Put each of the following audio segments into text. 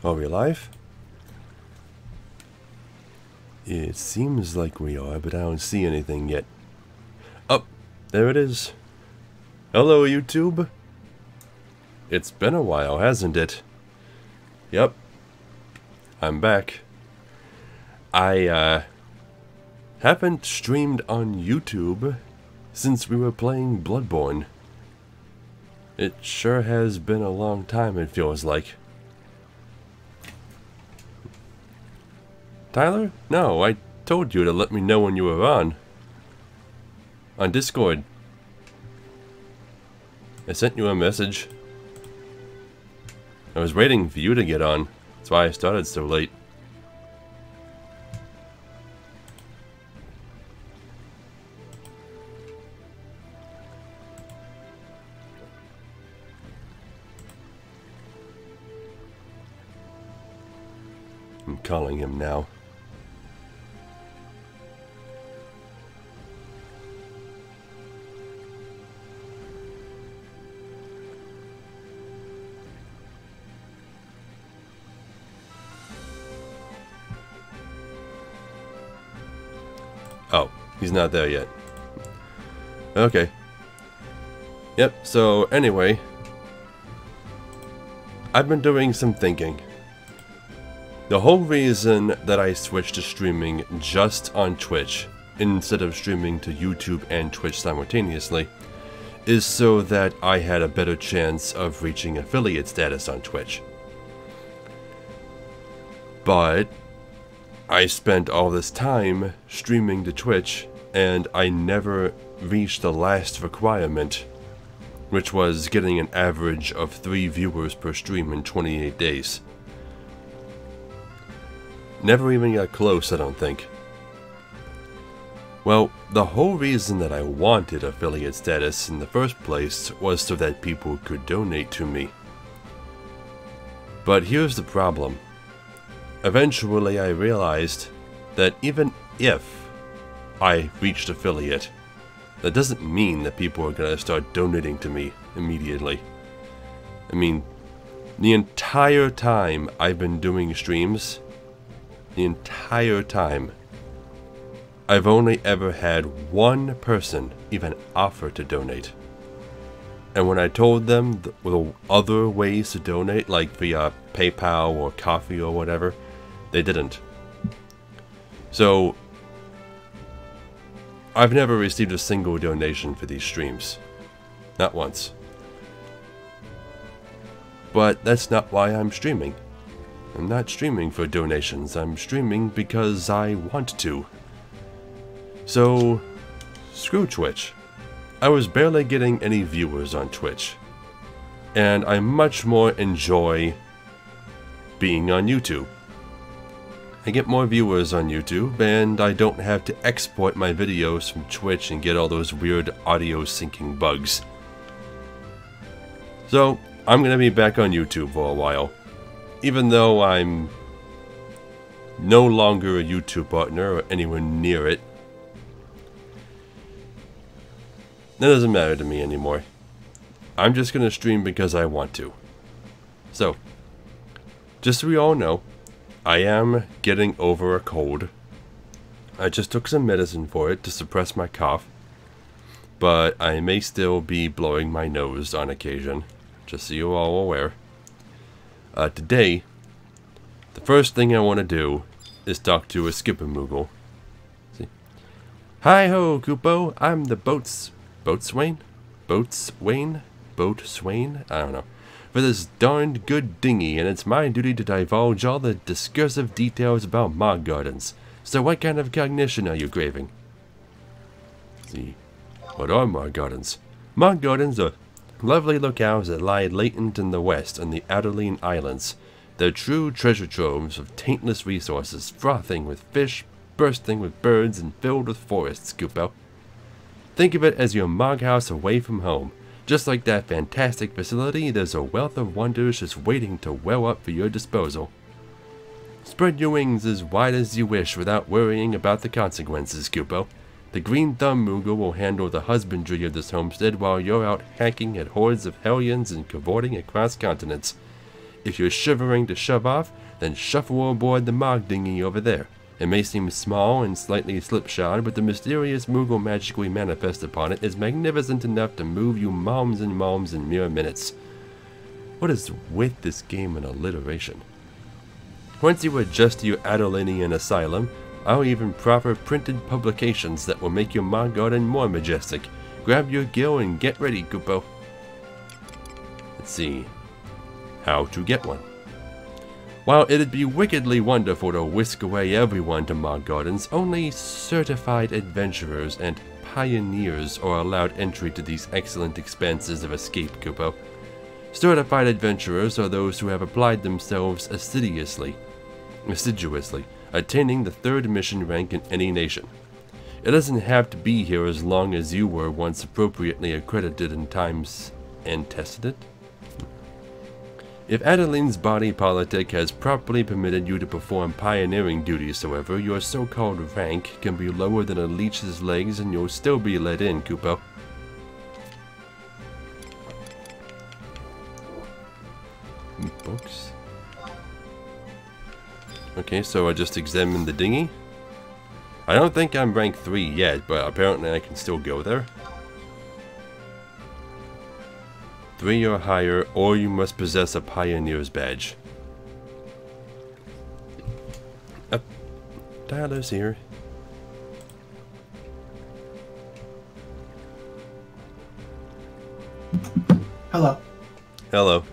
Are we live? It seems like we are, but I don't see anything yet. Oh, there it is. Hello, YouTube. It's been a while, hasn't it? Yep. I'm back. I haven't streamed on YouTube since we were playing Bloodborne. It sure has been a long time, it feels like. Tyler? No, I told you to let me know when you were on. On Discord. I sent you a message. I was waiting for you to get on. That's why I started so late. I'm calling him now. Oh, he's not there yet. Okay. Yep, so anyway, I've been doing some thinking. The whole reason that I switched to streaming just on Twitch, instead of streaming to YouTube and Twitch simultaneously, is so that I had a better chance of reaching affiliate status on Twitch. But I spent all this time streaming to Twitch, and I never reached the last requirement, which was getting an average of 3 viewers per stream in 28 days. Never even got close, I don't think. Well, the whole reason that I wanted affiliate status in the first place was so that people could donate to me. But here's the problem. Eventually I realized that even if I reached affiliate, that doesn't mean that people are gonna start donating to me immediately. I mean, the entire time I've been doing streams, the entire time, I've only ever had one person even offer to donate. And when I told them the other ways to donate, like via PayPal or Coffee or whatever, they didn't. So, I've never received a single donation for these streams. Not once. But that's not why I'm streaming. I'm not streaming for donations, I'm streaming because I want to. So, screw Twitch. I was barely getting any viewers on Twitch. And I much more enjoy being on YouTube. I get more viewers on YouTube, and I don't have to export my videos from Twitch and get all those weird audio syncing bugs. So, I'm gonna be back on YouTube for a while. Even though I'm no longer a YouTube partner or anywhere near it. That doesn't matter to me anymore. I'm just gonna stream because I want to. So, just so we all know, I am getting over a cold. I just took some medicine for it to suppress my cough. But I may still be blowing my nose on occasion, just so you're all aware. Today, the first thing I want to do is talk to a Skippermoogle. See? Hi-ho, Kupo, I'm the boatswain? I don't know. For this darned good dinghy, and it's my duty to divulge all the discursive details about Mog Gardens. So what kind of cognition are you craving? See, what are Mog Gardens? Mog Gardens are lovely locales that lie latent in the west on the Adeline Islands. They're true treasure troves of taintless resources, frothing with fish, bursting with birds, and filled with forests, Kupo. Think of it as your Mog house away from home. Just like that fantastic facility, there's a wealth of wonders just waiting to well up for your disposal. Spread your wings as wide as you wish without worrying about the consequences, Kupo. The Green Thumb Moogle will handle the husbandry of this homestead while you're out hacking at hordes of hellions and cavorting across continents. If you're shivering to shove off, then shuffle aboard the Mog dinghy over there. It may seem small and slightly slipshod, but the mysterious Moogle magic we manifest upon it is magnificent enough to move you moms and moms in mere minutes. What is with this game and alliteration? Once you adjust to your Adolinian asylum, I'll even proffer printed publications that will make your Mog garden more majestic. Grab your gill and get ready, Kupo. Let's see. How to get one. While it'd be wickedly wonderful to whisk away everyone to Mog Gardens, only certified adventurers and pioneers are allowed entry to these excellent expanses of escape, Kupo. Certified adventurers are those who have applied themselves assiduously, attaining the 3rd mission rank in any nation. It doesn't have to be here as long as you were once appropriately accredited in times antecedent. If Adeline's body politic has properly permitted you to perform pioneering duties, however, your so-called rank can be lower than a leech's legs and you'll still be let in, Kupo. Books. Okay, so I just examined the dinghy. I don't think I'm rank 3 yet, but apparently I can still go there. 3 or higher, or you must possess a pioneer's badge. Tyler's here. Hello. Hello.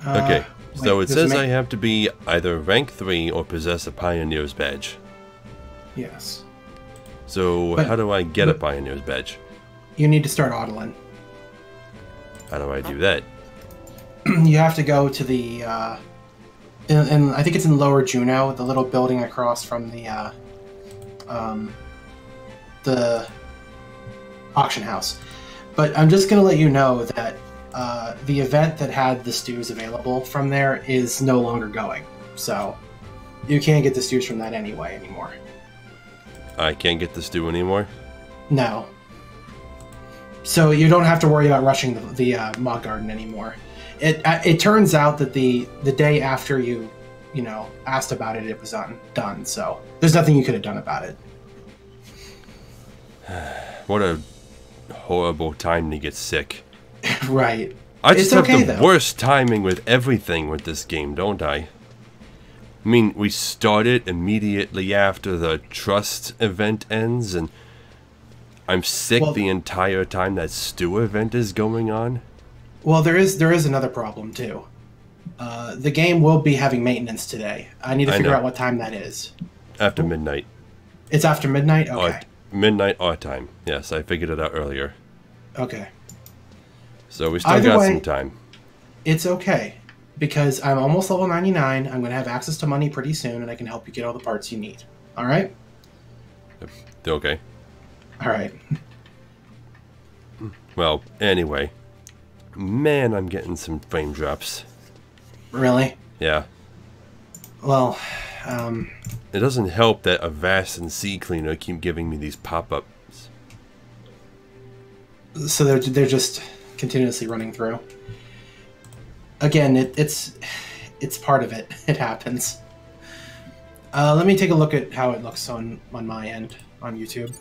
Okay, so it says I have to be either rank 3 or possess a pioneer's badge. Yes. So how do I get a pioneer's badge? You need to start Audlin. How do I do that? You have to go to the, and I think it's in Lower Juneau, the little building across from the auction house. But I'm just going to let you know that the event that had the stews available from there is no longer going. So you can't get the stews from that anymore. I can't get the stew anymore? No. So you don't have to worry about rushing the Mog Garden anymore. It turns out that the day after you asked about it, it was done. So there's nothing you could have done about it. What a horrible time to get sick. Right. I just have the worst timing with everything with this game, don't I? I mean, we started immediately after the Trust event ends, and I'm sick the entire time that stew event is going on. Well, there is another problem too. The game will be having maintenance today. I need to figure out what time that is. After midnight. It's after midnight? Okay. Midnight our time. Yes, I figured it out earlier. Okay. So we still got some time. It's okay, because I'm almost level 99. I'm going to have access to money pretty soon, and I can help you get all the parts you need. All right? Okay. All right. Well, anyway. Man, I'm getting some frame drops. Really? Yeah. Well, it doesn't help that Avast and Sea Cleaner keep giving me these pop-ups. So they're just continuously running through. Again, it's part of it. It happens. Let me take a look at how it looks on my end on YouTube.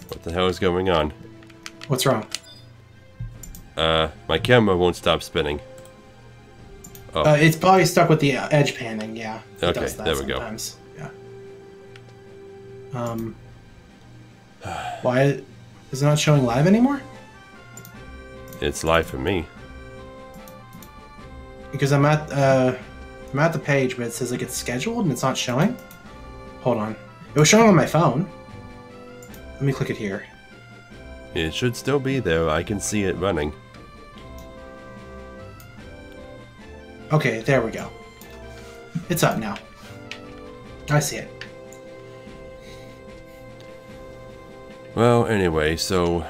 What the hell is going on? What's wrong? My camera won't stop spinning. Oh. It's probably stuck with the edge panning, yeah. Okay, there we go. Yeah. Why is it not showing live anymore? It's live for me. Because I'm at the page, but it says like it's scheduled and it's not showing. Hold on. It was showing on my phone. Let me click it here. It should still be there. I can see it running. Okay, there we go. It's up now. I see it. Well, anyway, so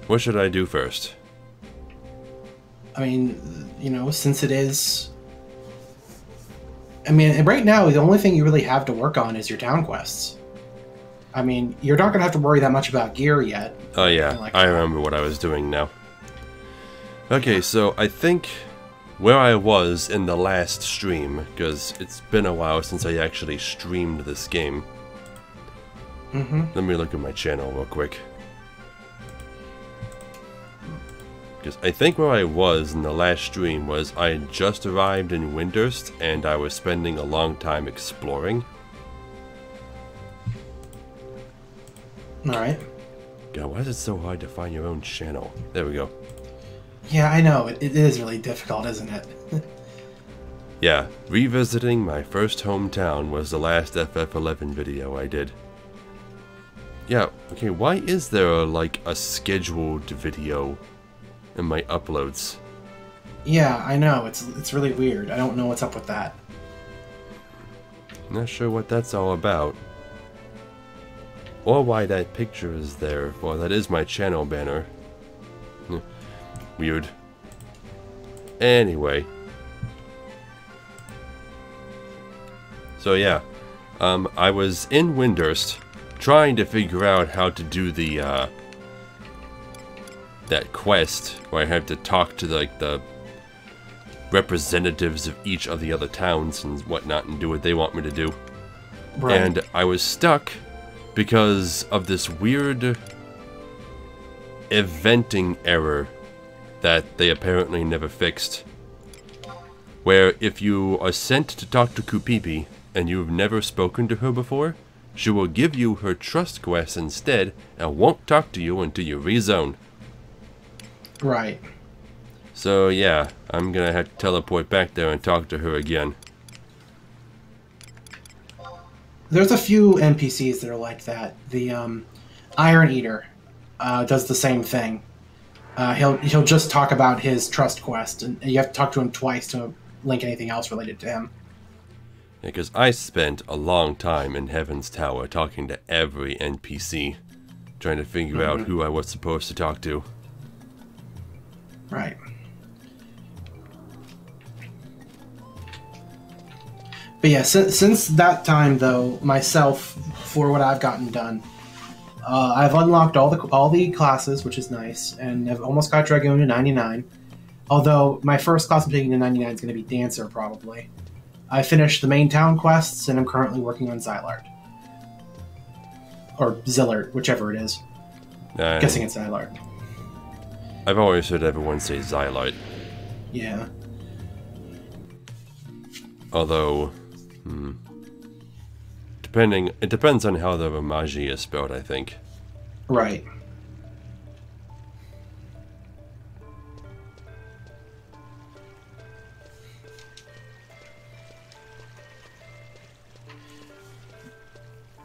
what should I do first? I mean, since it is... I mean, right now, the only thing you really have to work on is your town quests. I mean, you're not going to have to worry that much about gear yet. Oh yeah, Like I that. remember what I was doing now. Okay, so I think where I was in the last stream, because it's been a while since I actually streamed this game. Let me look at my channel real quick. Because I think where I was in the last stream was I had just arrived in Windurst and I was spending a long time exploring. Alright. God, why is it so hard to find your own channel? There we go. Yeah, I know. It is really difficult, isn't it? Yeah, revisiting my first hometown was the last FF11 video I did. Yeah, okay, why is there like a scheduled video in my uploads? Yeah, I know. It's really weird. I don't know what's up with that. Not sure what that's all about. Or why that picture is there. Well, that is my channel banner. Weird. Anyway. So yeah, I was in Windurst trying to figure out how to do the that quest where I have to talk to like the representatives of each of the other towns and whatnot and do what they want me to do. Right. And I was stuck because of this weird eventing error that they apparently never fixed. Where if you are sent to talk to Kupipi and you've never spoken to her before, she will give you her trust quest instead and won't talk to you until you rezone. Right. So yeah, I'm gonna have to teleport back there and talk to her again. There's a few NPCs that are like that. The Iron Eater does the same thing. He'll just talk about his trust quest, and you have to talk to him twice to link anything else related to him. Because I spent a long time in Heaven's Tower talking to every NPC, trying to figure out who I was supposed to talk to. Right. But yeah, since that time, though, myself, for what I've gotten done, I've unlocked all the classes, which is nice, and I've almost got Dragoon to 99. Although my first class I'm taking to 99 is going to be Dancer, probably. I finished the main town quests, and I'm currently working on Xylart. Or Zillart, whichever it is. I'm guessing it's Xylart. I've always heard everyone say Xylite. Yeah. Although, it depends on how the Romaji is spelled, I think. Right.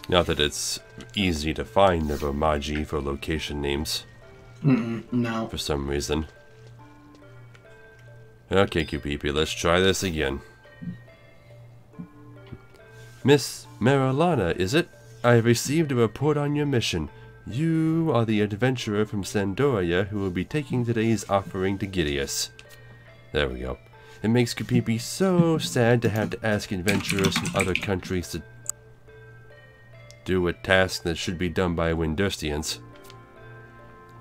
Not that it's easy to find the Romaji for location names. No. For some reason. Okay, Kupipi, let's try this again. Miss Marilana, is it? I have received a report on your mission. You are the adventurer from Sandoria who will be taking today's offering to Gideus. There we go. It makes Kupipi so sad to have to ask adventurers from other countries to do a task that should be done by Windurstians.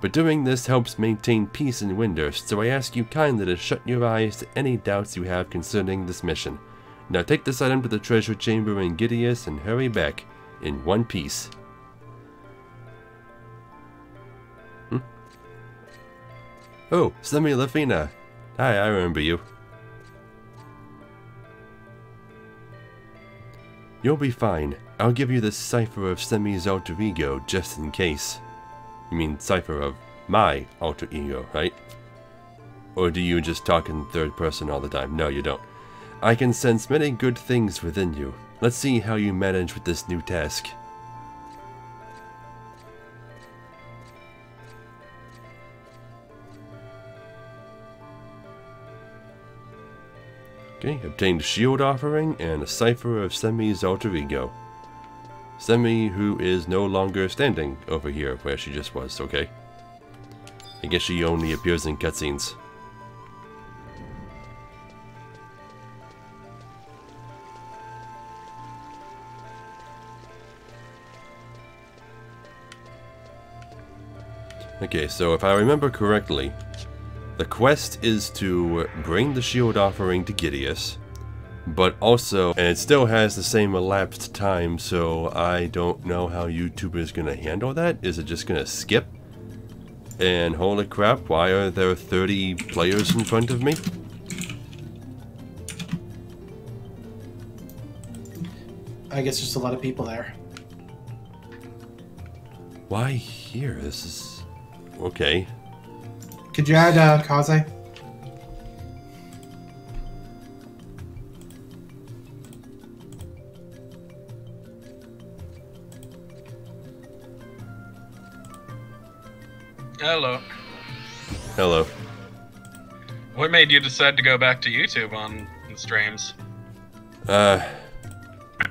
But doing this helps maintain peace in Windurst, so I ask you kindly to shut your eyes to any doubts you have concerning this mission. Now take this item to the treasure chamber in Gideus and hurry back in one piece. Oh, Semi Lafina. Hi, I remember you. You'll be fine. I'll give you the cipher of Semi's alter ego just in case. You mean cipher of my alter ego, right? Or do you just talk in third person all the time? No, you don't. I can sense many good things within you. Let's see how you manage with this new task. Okay, obtained shield offering and a cipher of Semi's alter ego. Semi, who is no longer standing over here where she just was, okay? I guess she only appears in cutscenes. Okay, so if I remember correctly, the quest is to bring the shield offering to Gideus, but also, and it still has the same elapsed time, so I don't know how YouTube is going to handle that. Is it just going to skip? And holy crap, why are there 30 players in front of me? I guess there's a lot of people there. Why here? This is... okay. Could you add Kaze? Hello. Hello. What made you decide to go back to YouTube on the streams?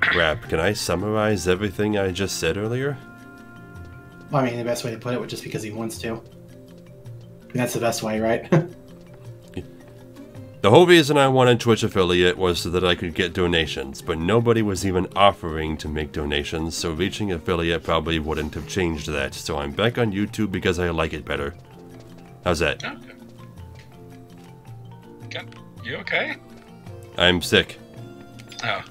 Crap, can I summarize everything I just said earlier? Well, I mean, the best way to put it was just because he wants to. That's the best way, right? The whole reason I wanted Twitch affiliate was so that I could get donations, but nobody was even offering to make donations, so reaching affiliate probably wouldn't have changed that, so I'm back on YouTube because I like it better. How's that? Okay. You okay? I'm sick. Oh,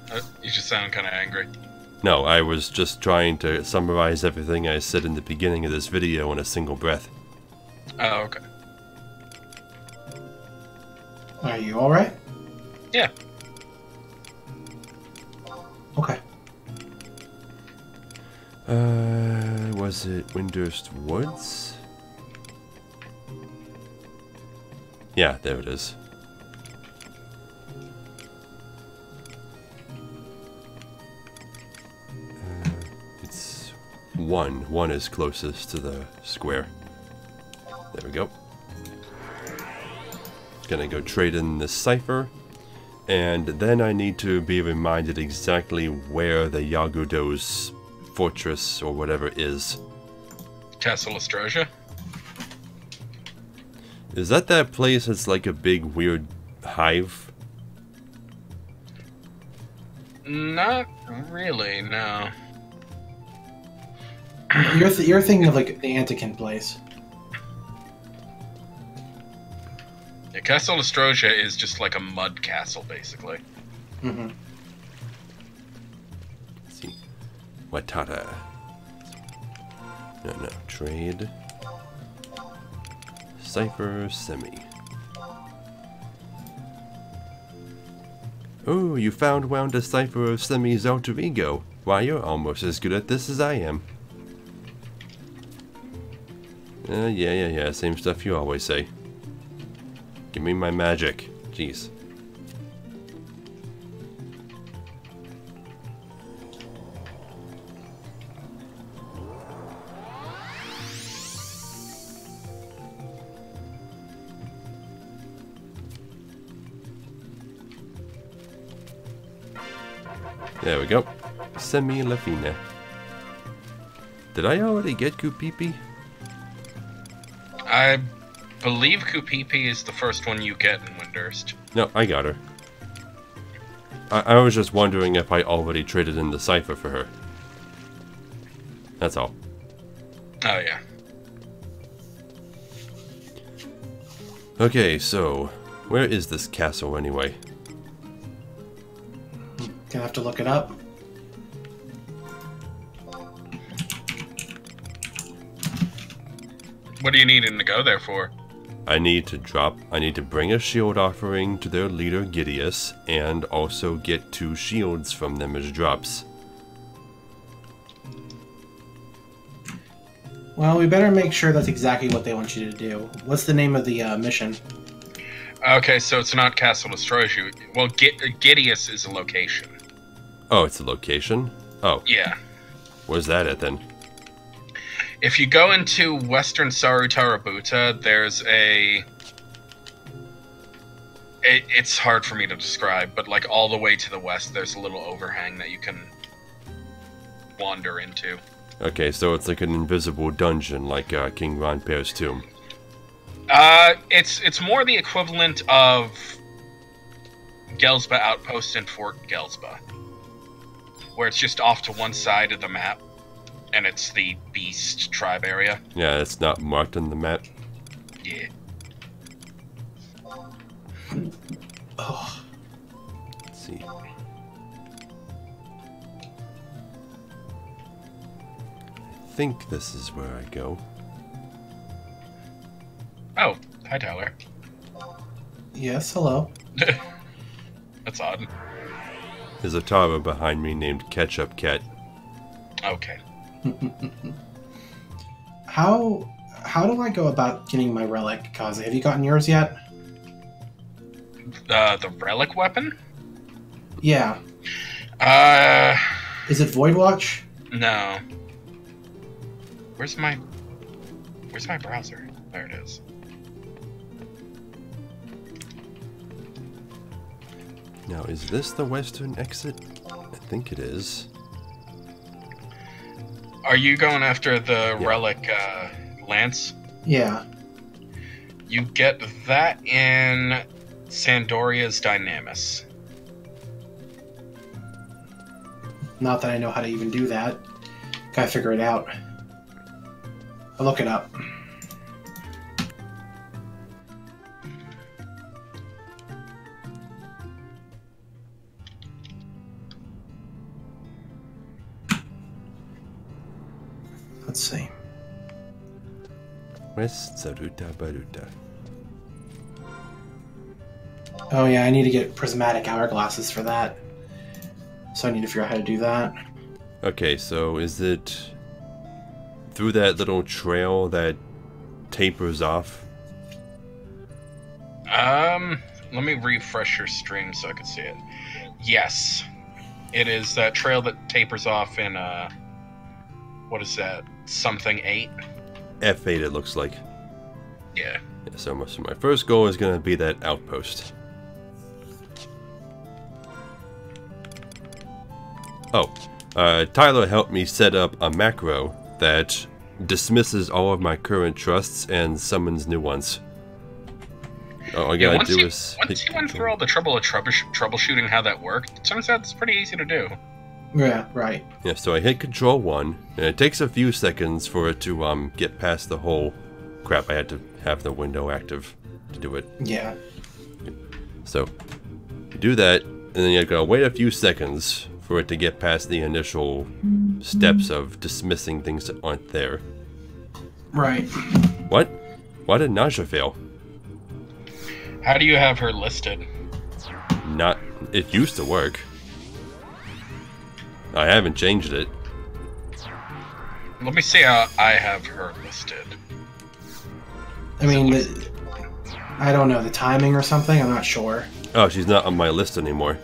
you just sound kind of angry. No, I was just trying to summarize everything I said in the beginning of this video in a single breath. Oh, okay. Are you alright? Yeah. Okay. Was it Windurst Woods? Yeah, there it is. It's 1. 1 is closest to the square. There we go. Gonna go trade in the cipher, and then I need to be reminded exactly where the Yagudo's fortress or whatever is. Castle Astrosia? Is that place that's like a big weird hive? Not really, no. You're thinking of like the Antikin place. Yeah, Castle Astrosia is just like a mud castle, basically. Mm-hmm. Let's see. Watata. No, trade. Cipher Semi. Oh, you found a cipher of Semi's alter ego. Why, you're almost as good at this as I am. Yeah, same stuff you always say. Give me my magic. Jeez. There we go. Semi Lafina. Did I already get Kupipi? I believe Kupipi is the first one you get in Windurst. No, I got her. I was just wondering if I already traded in the cipher for her. That's all. Oh, yeah. Okay, so where is this castle anyway? Gonna have to look it up. What are you needing to go there for? I need to bring a shield offering to their leader Gideus, and also get 2 shields from them as drops. Well, we better make sure that's exactly what they want you to do. What's the name of the mission? Okay, so it's not Castle Astrosia. Well, Gideus is a location. Oh, it's a location? Oh. Yeah. Where's that at then? If you go into Western Sarutarabuta, there's a... It's hard for me to describe, but like all the way to the west, there's a little overhang that you can wander into. Okay, so it's like an invisible dungeon, like King Ronpear's tomb. It's more the equivalent of Gelsba Outpost and Fort Gelsba, where it's just off to one side of the map. And it's the Beast tribe area. Yeah, it's not marked on the map. Yeah. Oh. Let's see. I think this is where I go. Oh, hi, Tyler. Yes, hello. That's odd. There's a tower behind me named Ketchup Cat. Okay. How do I go about getting my relic, Kaze? Have you gotten yours yet? The relic weapon? Yeah. Is it Void Watch? No. Where's my browser? There it is. Now, is this the western exit? I think it is. Are you going after the Yeah. relic lance? Yeah. You get that in Sandoria's Dynamis. Not that I know how to even do that. Gotta figure it out. I'll look it up. Let's see. West Saruta Baruta. Oh yeah, I need to get prismatic hourglasses for that. So I need to figure out how to do that. Okay, so is it through that little trail that tapers off? Let me refresh your stream so I can see it. Yes. It is that trail that tapers off in, what is that? Something 8? F8 it looks like. Yeah. Yeah, so my first goal is going to be that outpost. Oh, Tyler helped me set up a macro that dismisses all of my current trusts and summons new ones. All I gotta do is... Once you went through all the trouble of troubleshooting how that worked, it turns out it's pretty easy to do. Yeah, right. Yeah, so I hit Control 1, and it takes a few seconds for it to get past the whole crap. I had to have the window active to do it. Yeah. So, you do that, and then you gotta wait a few seconds for it to get past the initial steps of dismissing things that aren't there. Right. What? Why did Naja fail? How do you have her listed? Not... It used to work. I haven't changed it. Let me see how I have her listed. I mean, I don't know, the timing or something? I'm not sure. Oh, she's not on my list anymore.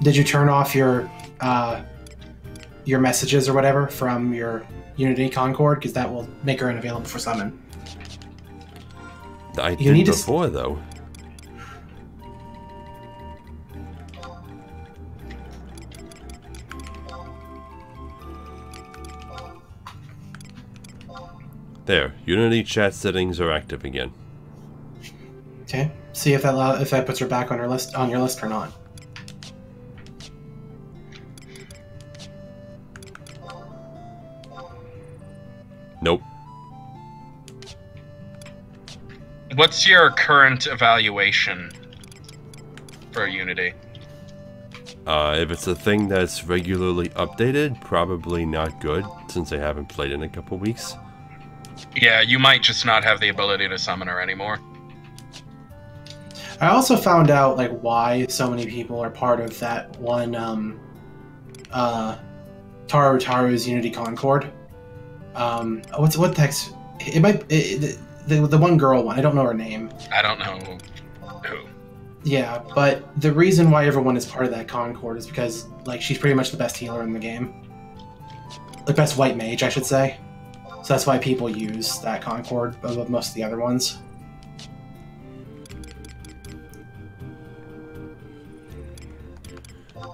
Did you turn off your messages or whatever from your Unity Concord? Because that will make her unavailable for summon. I You need did to before, though. There, Unity chat settings are active again. Okay. See if that puts her back on her list, on your list or not. Nope. What's your current evaluation for Unity? If it's a thing that's regularly updated, probably not good, since I haven't played in a couple weeks. Yeah, you might just not have the ability to summon her anymore. I also found out like why so many people are part of that one Taru's Unity Concord. What the heck's it might the one girl one. I don't know her name. I don't know who. Yeah, but the reason why everyone is part of that Concord is because like she's pretty much the best healer in the game. The best white mage, I should say. So that's why people use that Concord above most of the other ones.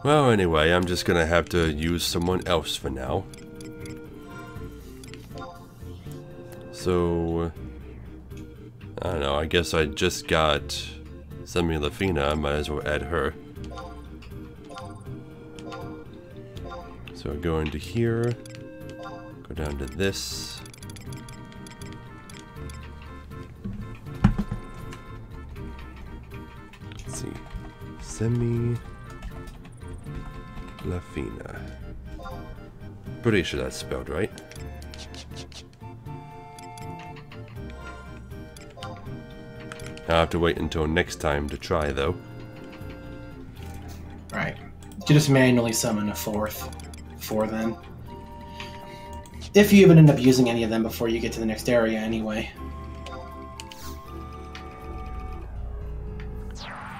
Well, anyway, I'm just gonna have to use someone else for now. So... I don't know, I guess I just got Semilafina, I might as well add her. So go into here, go down to this. Let's see. Semi La Fina. Pretty sure that's spelled right. I'll have to wait until next time to try, though. Right. You just manually summon a 4th for them. If you even end up using any of them before you get to the next area, anyway.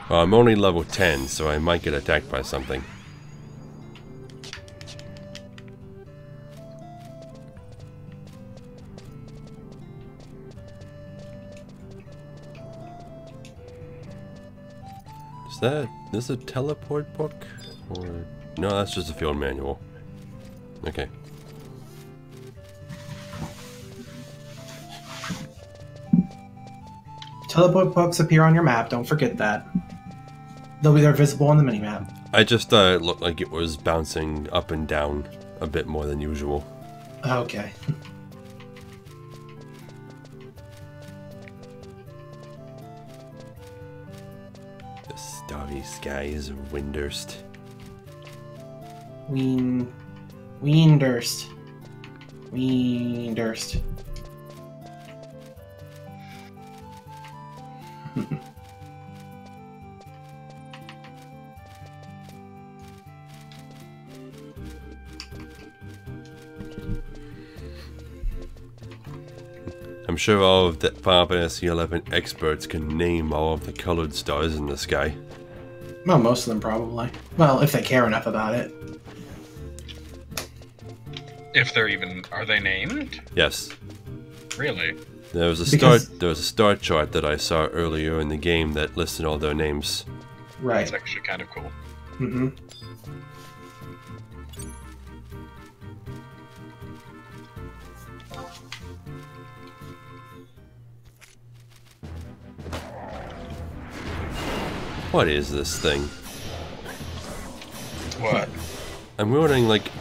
Well, I'm only level 10, so I might get attacked by something. Is this a teleport book? Or no, that's just a field manual. Okay. Teleport books appear on your map, don't forget that. They'll be there visible on the minimap. I just thought it looked like it was bouncing up and down a bit more than usual. Okay. The starry skies of Windurst. Weendurst. I'm sure all of the Final Fantasy 11 experts can name all of the colored stars in the sky. Well, most of them probably. Well, if they care enough about it. If they're even... Are they named? Yes. Really? There was a star chart that I saw earlier in the game that listed all their names. Right. That's actually kind of cool. Mm-hmm. What is this thing? What? I'm wielding like a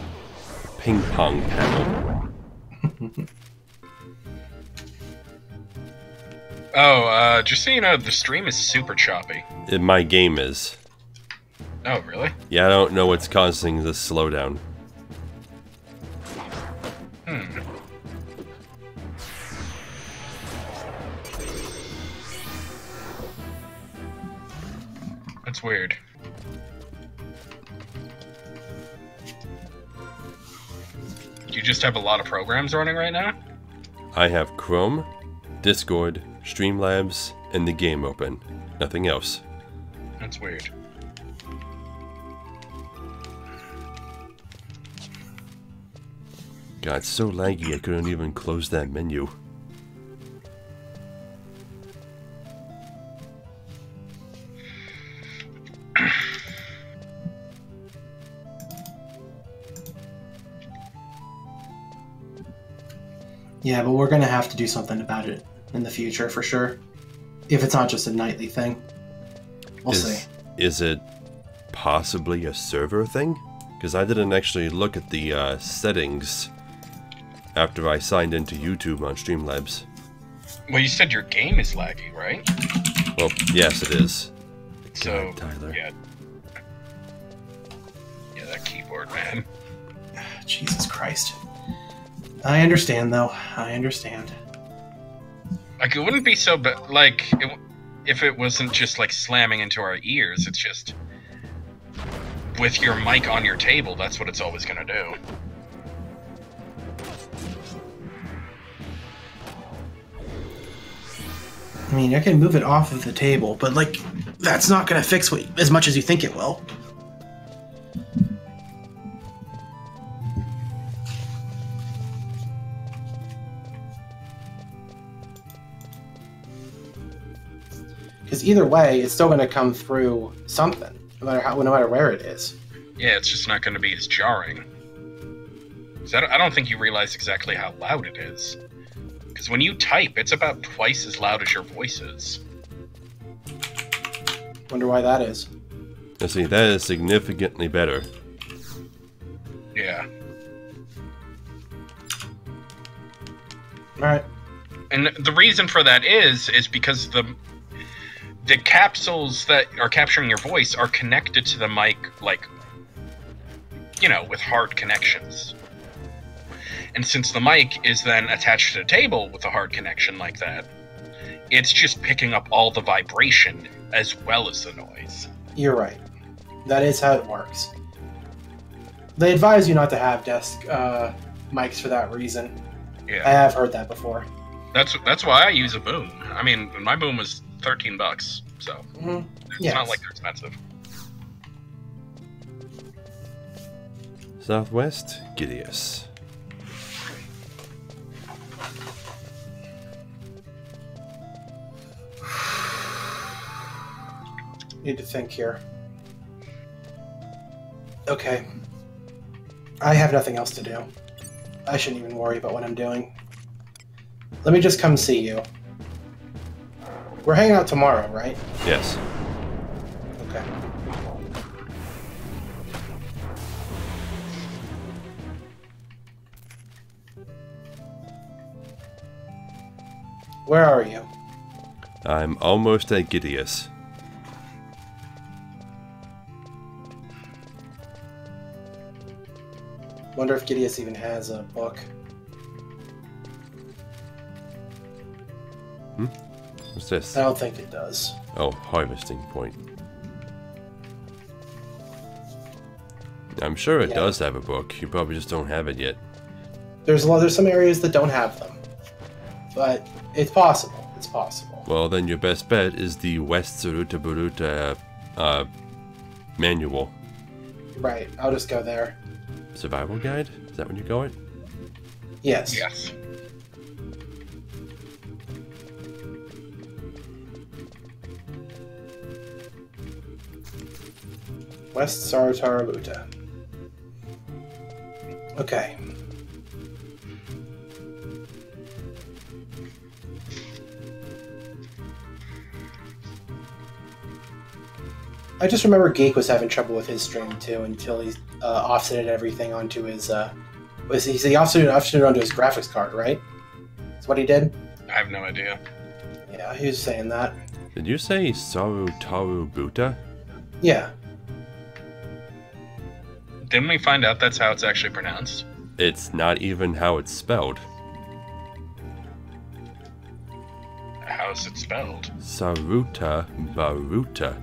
ping pong paddle. Oh, just so you know, the stream is super choppy. My game is. Oh, really? Yeah, I don't know what's causing this slowdown. That's weird. Do you just have a lot of programs running right now? I have Chrome, Discord, Streamlabs, and the game open. Nothing else. That's weird. God, it's so laggy I couldn't even close that menu. Yeah, but we're gonna have to do something about it in the future for sure. If it's not just a nightly thing. We'll see. Is it possibly a server thing? Because I didn't actually look at the settings after I signed into YouTube on Streamlabs. Well, you said your game is laggy, right? Well, yes, it is. So, God, Tyler. Yeah, that keyboard, man. Jesus Christ. I understand, though. I understand. Like, it wouldn't be so bad, like, if it wasn't just, like, slamming into our ears. It's just, with your mic on your table, that's what it's always gonna do. I mean, I can move it off of the table, but, like, that's not gonna fix as much as you think it will. Because either way, it's still going to come through something, no matter where it is. Yeah, it's just not going to be as jarring. So I don't think you realize exactly how loud it is. Because when you type, it's about twice as loud as your voice is. Wonder why that is. Let's see, that is significantly better. Yeah. Alright. And the reason for that is because the capsules that are capturing your voice are connected to the mic, like, you know, with hard connections. And since the mic is then attached to the table with a hard connection like that, it's just picking up all the vibration as well as the noise. You're right. That is how it works. They advise you not to have desk mics for that reason. Yeah. I have heard that before. That's why I use a boom. I mean, my boom was $13, so it's not like they're expensive. Southwest, Gideus. Need to think here. Okay. I have nothing else to do. I shouldn't even worry about what I'm doing. Let me just come see you. We're hanging out tomorrow, right? Yes. Okay. Where are you? I'm almost at Gideus. Wonder if Gideus even has a book. What's this? I don't think it does. Oh, harvesting point. I'm sure it does have a book. You probably just don't have it yet. There's some areas that don't have them, but it's possible. It's possible. Well, then your best bet is the West Saruta Baruta manual. Right. I'll just go there. Survival guide? Is that what you call it? Yes. Yes. West Sarutarabuta. Okay. I just remember Geek was having trouble with his stream too until he offsetted everything onto his he offsetted it onto his graphics card, right? That's what he did? I have no idea. Yeah, he was saying that. Did you say Sarutarubuta? Yeah. Didn't we find out that's how it's actually pronounced? It's not even how it's spelled. How's it spelled? Saruta Baruta.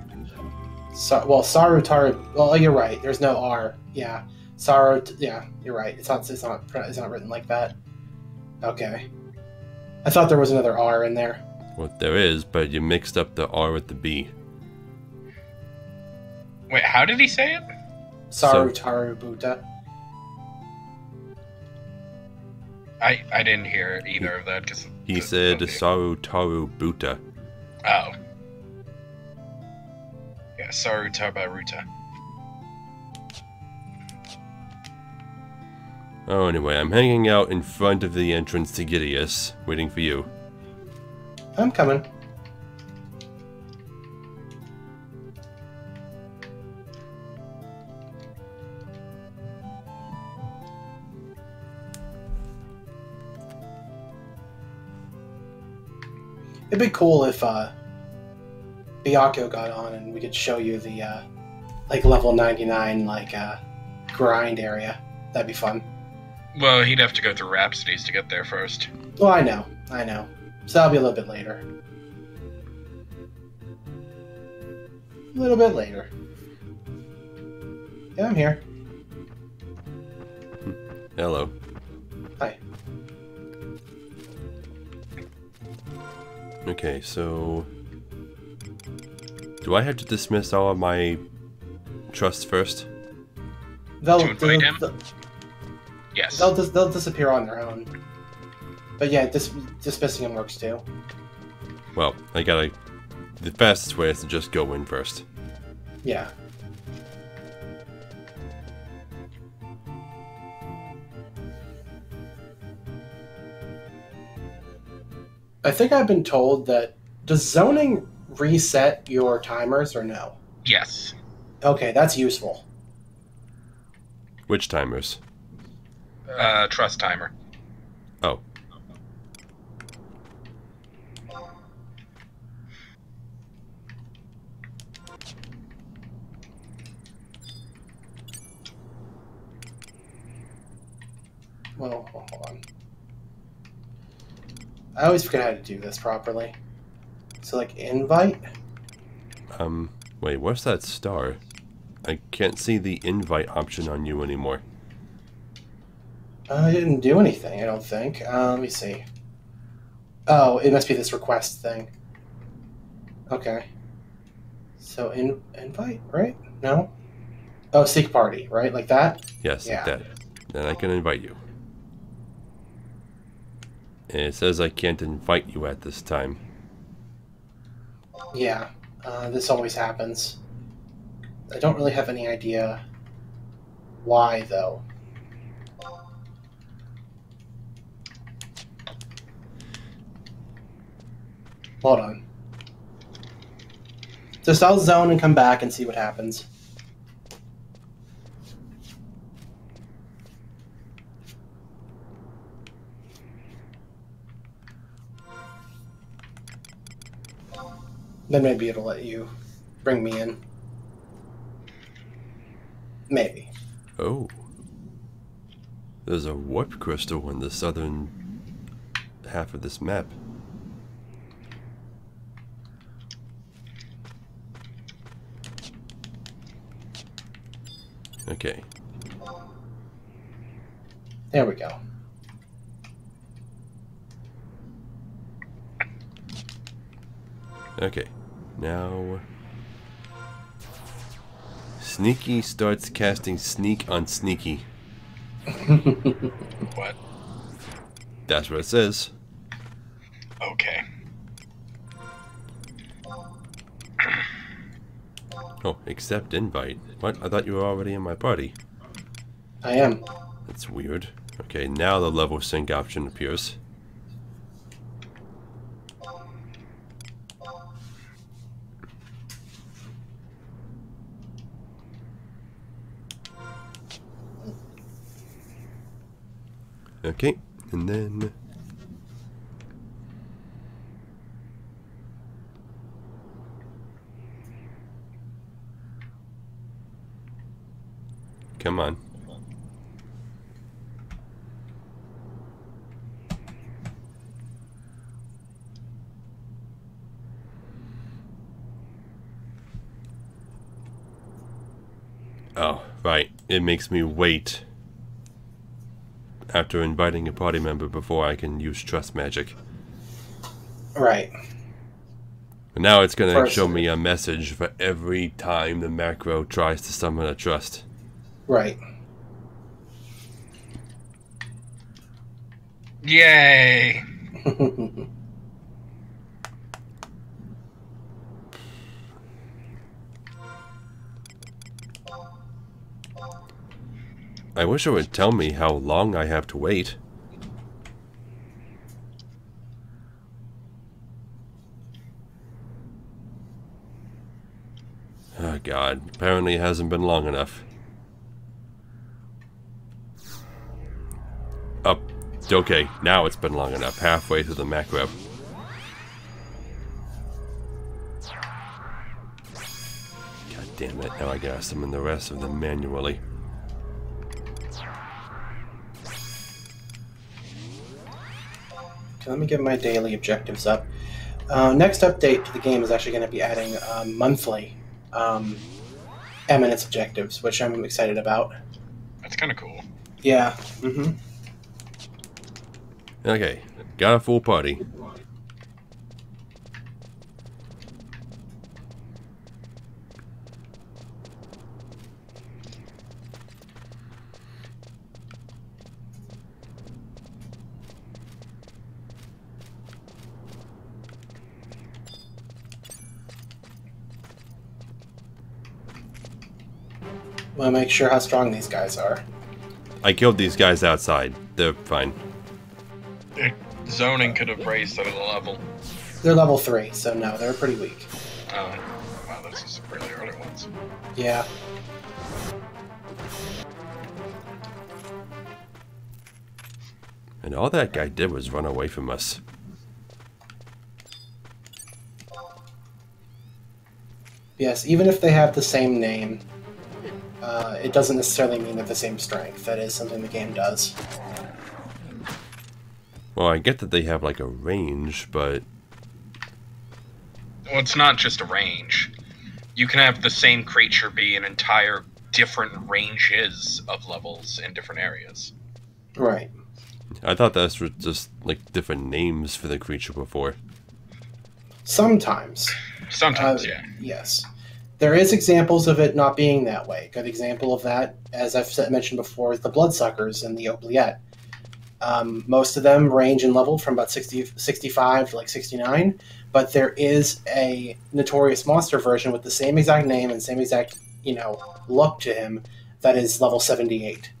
Sarutaru. Well, you're right. There's no R. Yeah. Sarut. Yeah, you're right. It's not written like that. Okay. I thought there was another R in there. Well, there is, but you mixed up the R with the B. Wait, how did he say it? Sarutarubuta. I didn't hear either of that because He said Sarutarubuta. Oh. Yeah, Sarutarubuta. Oh, anyway, I'm hanging out in front of the entrance to Gideus, waiting for you. I'm coming. It'd be cool if Byakuya got on and we could show you the like level 99 grind area. That'd be fun. Well, he'd have to go through Rhapsodies to get there first. Well, I know. So that'll be a little bit later. A little bit later. Yeah, I'm here. Hello. Hi. Okay, so... do I have to dismiss all of my trusts first? To invite him? Yes. They'll disappear on their own. But yeah, dismissing them works too. Well, the fastest way is to just go in first. Yeah. I think I've been told that, does zoning reset your timers or no? Yes. Okay, that's useful. Which timers? Trust timer. Oh. Well, hold on. I always forget how to do this properly. So, like, invite? Wait, what's that star? I can't see the invite option on you anymore. I didn't do anything, I don't think. Let me see. Oh, it must be this request thing. Okay. So, invite, right? No? Oh, seek party, right? Like that? Yes, Yeah. like that. Then I can invite you. And it says I can't invite you at this time. Yeah. This always happens. I don't really have any idea why, though. Hold on. Just I'll zone and come back and see what happens. Then maybe it'll let you bring me in. Maybe. Oh. There's a warp crystal in the southern half of this map. Okay. There we go. Okay. Now... Sneaky starts casting Sneak on Sneaky. What? That's what it says. Okay. Oh, accept invite. What? I thought you were already in my party. I am. That's weird. Okay, now the level sync option appears. Okay, and then... Come on. Oh, right. It makes me wait after inviting a party member before I can use trust magic. Right. And now it's going to First. show me a message for every time the macro tries to summon a trust. Right. Yay! I wish it would tell me how long I have to wait. Oh god, apparently it hasn't been long enough. Up. Okay, now it's been long enough. Halfway through the macro. God damn it, now I gotta summon the rest of them manually. Okay, let me get my daily objectives up. Next update to the game is actually going to be adding monthly eminence objectives, which I'm excited about. That's kind of cool. Yeah. Mm-hmm. Okay, got a full party. Want to make sure how strong these guys are. I killed these guys outside. They're fine. Zoning could have raised the level. They're level 3, so no, they're pretty weak. Oh, wow, those are some really early ones. Yeah. And all that guy did was run away from us. Yes, even if they have the same name, it doesn't necessarily mean they're the same strength. That is something the game does. Well, I get that they have like a range, but... Well, it's not just a range. You can have the same creature be an entire different ranges of levels in different areas. Right. I thought that's just like different names for the creature before. Sometimes. Sometimes, yeah. Yes. There is examples of it not being that way. A good example of that, as I've mentioned before, is the Bloodsuckers and the Oubliette. Most of them range in level from about 65 to like 69, but there is a Notorious Monster version with the same exact name and same exact, look to him that is level 78.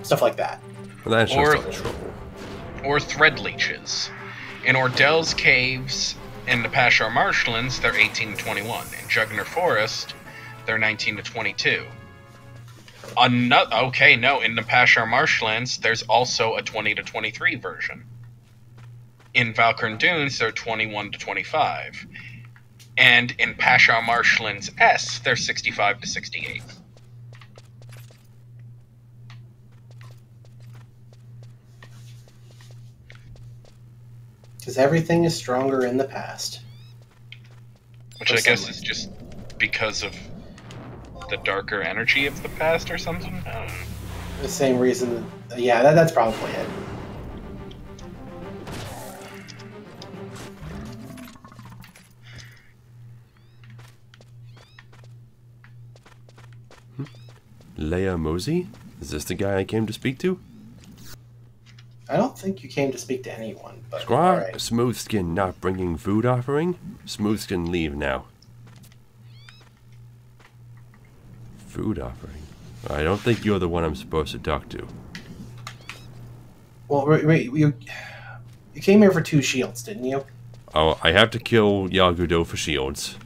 Stuff like that. Well, that's just like trouble. Or thread leeches. In Ordell's Caves and the Pashar Marshlands, they're 18 to 21. In Jugner Forest, they're 19 to 22. In the Pashar Marshlands, there's also a 20 to 23 version. In Valkyrn Dunes, they're 21 to 25. And in Pashar Marshlands S, they're 65 to 68. Because everything is stronger in the past. Which I guess is just because of the darker energy of the past or something? I don't know. The same reason. That's probably it. Leia Mosey? Is this the guy I came to speak to? I don't think you came to speak to anyone, but Squaw, right. Smoothskin not bringing food offering? Smoothskin leave now. Food offering? I don't think you're the one I'm supposed to talk to. Well, wait, you came here for 2 shields, didn't you? Oh, I have to kill Yagudo for shields.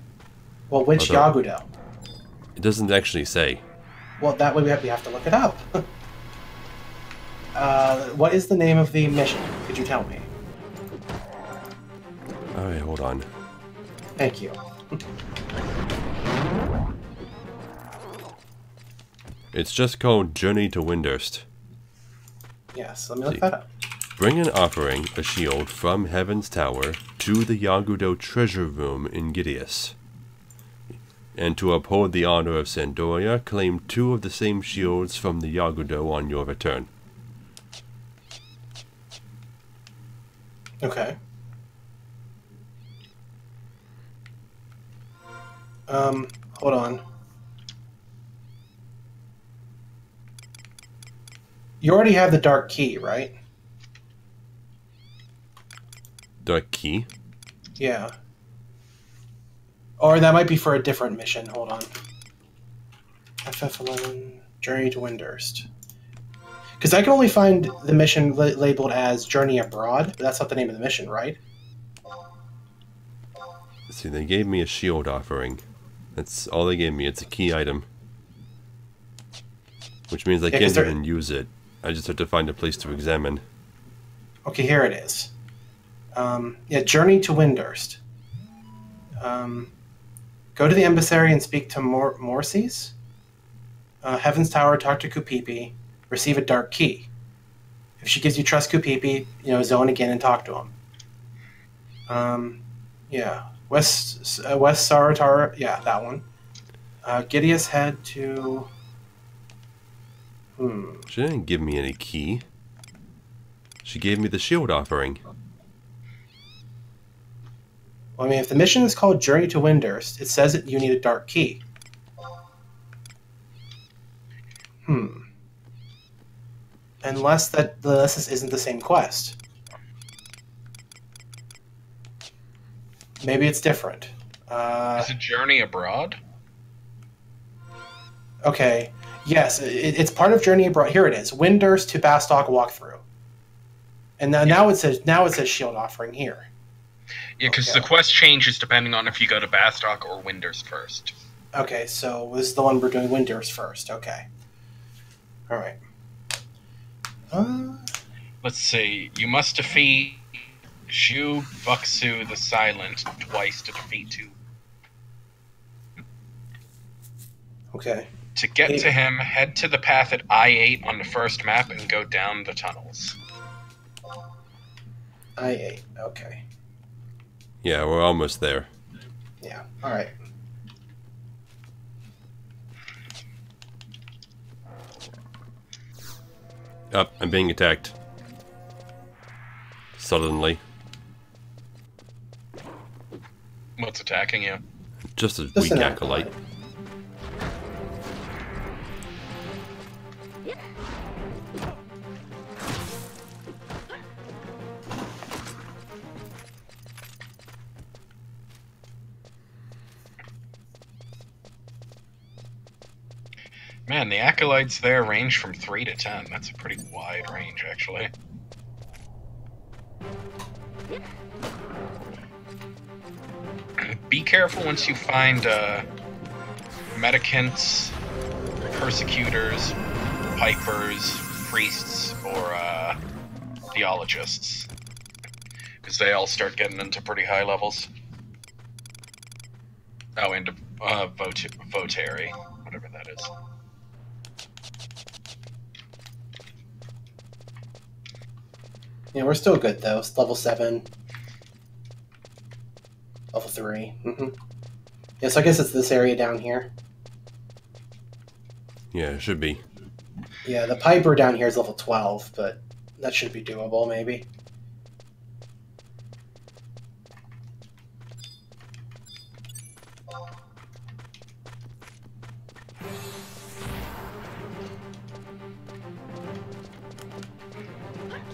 Well, which Yagudo? It doesn't actually say. Well, that way we have to look it up. What is the name of the mission? Could you tell me? Alright, hold on. Thank you. It's just called Journey to Windurst. Yes, let me look that up. Bring an offering, a shield, from Heaven's Tower to the Yagudo treasure room in Gideus. And to uphold the honor of Sandoria, claim 2 of the same shields from the Yagudo on your return. Okay. Hold on. You already have the dark key, right? Dark key? Yeah. Or that might be for a different mission. Hold on. FF11, Journey to Windurst. Because I can only find the mission labeled as Journey Abroad, but that's not the name of the mission, right? Let's see, they gave me a shield offering. That's all they gave me. It's a key item. Which means I can't even use it. I just have to find a place to examine. Okay, here it is. Journey to Windurst. Go to the embassy and speak to Morses. Heaven's Tower, talk to Kupipi. Receive a dark key. If she gives you trust Kupipi, zone again and talk to him. West Saratara, that one. Gideus head to... She didn't give me any key. She gave me the shield offering. Well, if the mission is called Journey to Windurst, it says that you need a dark key. Unless this isn't the same quest. Maybe it's different. Is it Journey Abroad? Okay. Yes, it's part of Journey Abroad. Here it is. Windurst to Bastok walkthrough. And now it says shield offering here. Yeah, because the quest changes depending on if you go to Bastok or Windurst first. Okay, so this is the one we're doing Windurst first. Okay. All right. Let's see. You must defeat Zhu Buxu the Silent twice to defeat 2. Okay. To get to him, head to the path at I-8 on the first map and go down the tunnels. I-8. Okay. Yeah, we're almost there. Yeah. All right. Up, I'm being attacked. Suddenly. What's attacking you? Just a Just weak an acolyte. Man, the acolytes there range from 3 to 10. That's a pretty wide range, actually. Be careful once you find medicants, persecutors, pipers, priests, or theologists. Because they all start getting into pretty high levels. Oh, into votary, whatever that is. Yeah, we're still good though. It's level 7. Level 3. Mm-hmm. Yeah, so I guess it's this area down here. Yeah, it should be. Yeah, the Piper down here is level 12, but that should be doable, maybe.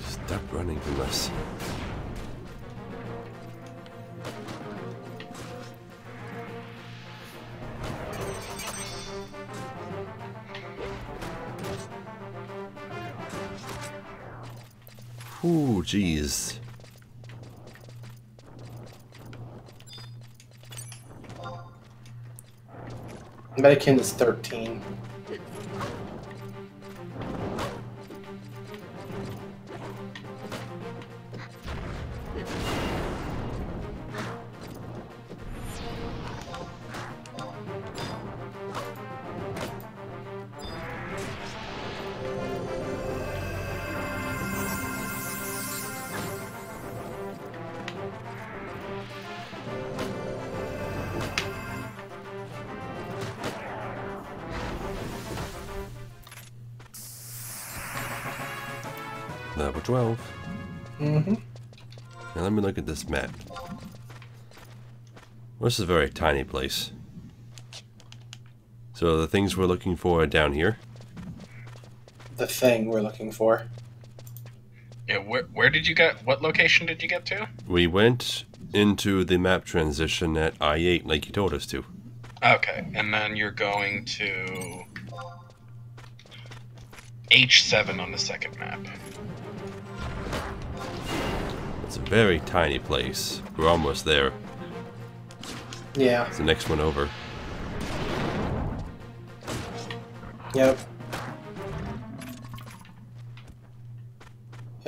Stop running from us. Ooh, jeez. Medikin is 13. Level 12. Mm-hmm. Now let me look at this map. Well, this is a very tiny place. So the things we're looking for are down here. The thing we're looking for. Yeah, where did you get? What location did you get to? We went into the map transition at I-8 like you told us to. Okay, and then you're going to H7 on the second map. It's a very tiny place. We're almost there. Yeah. It's the next one over. Yep.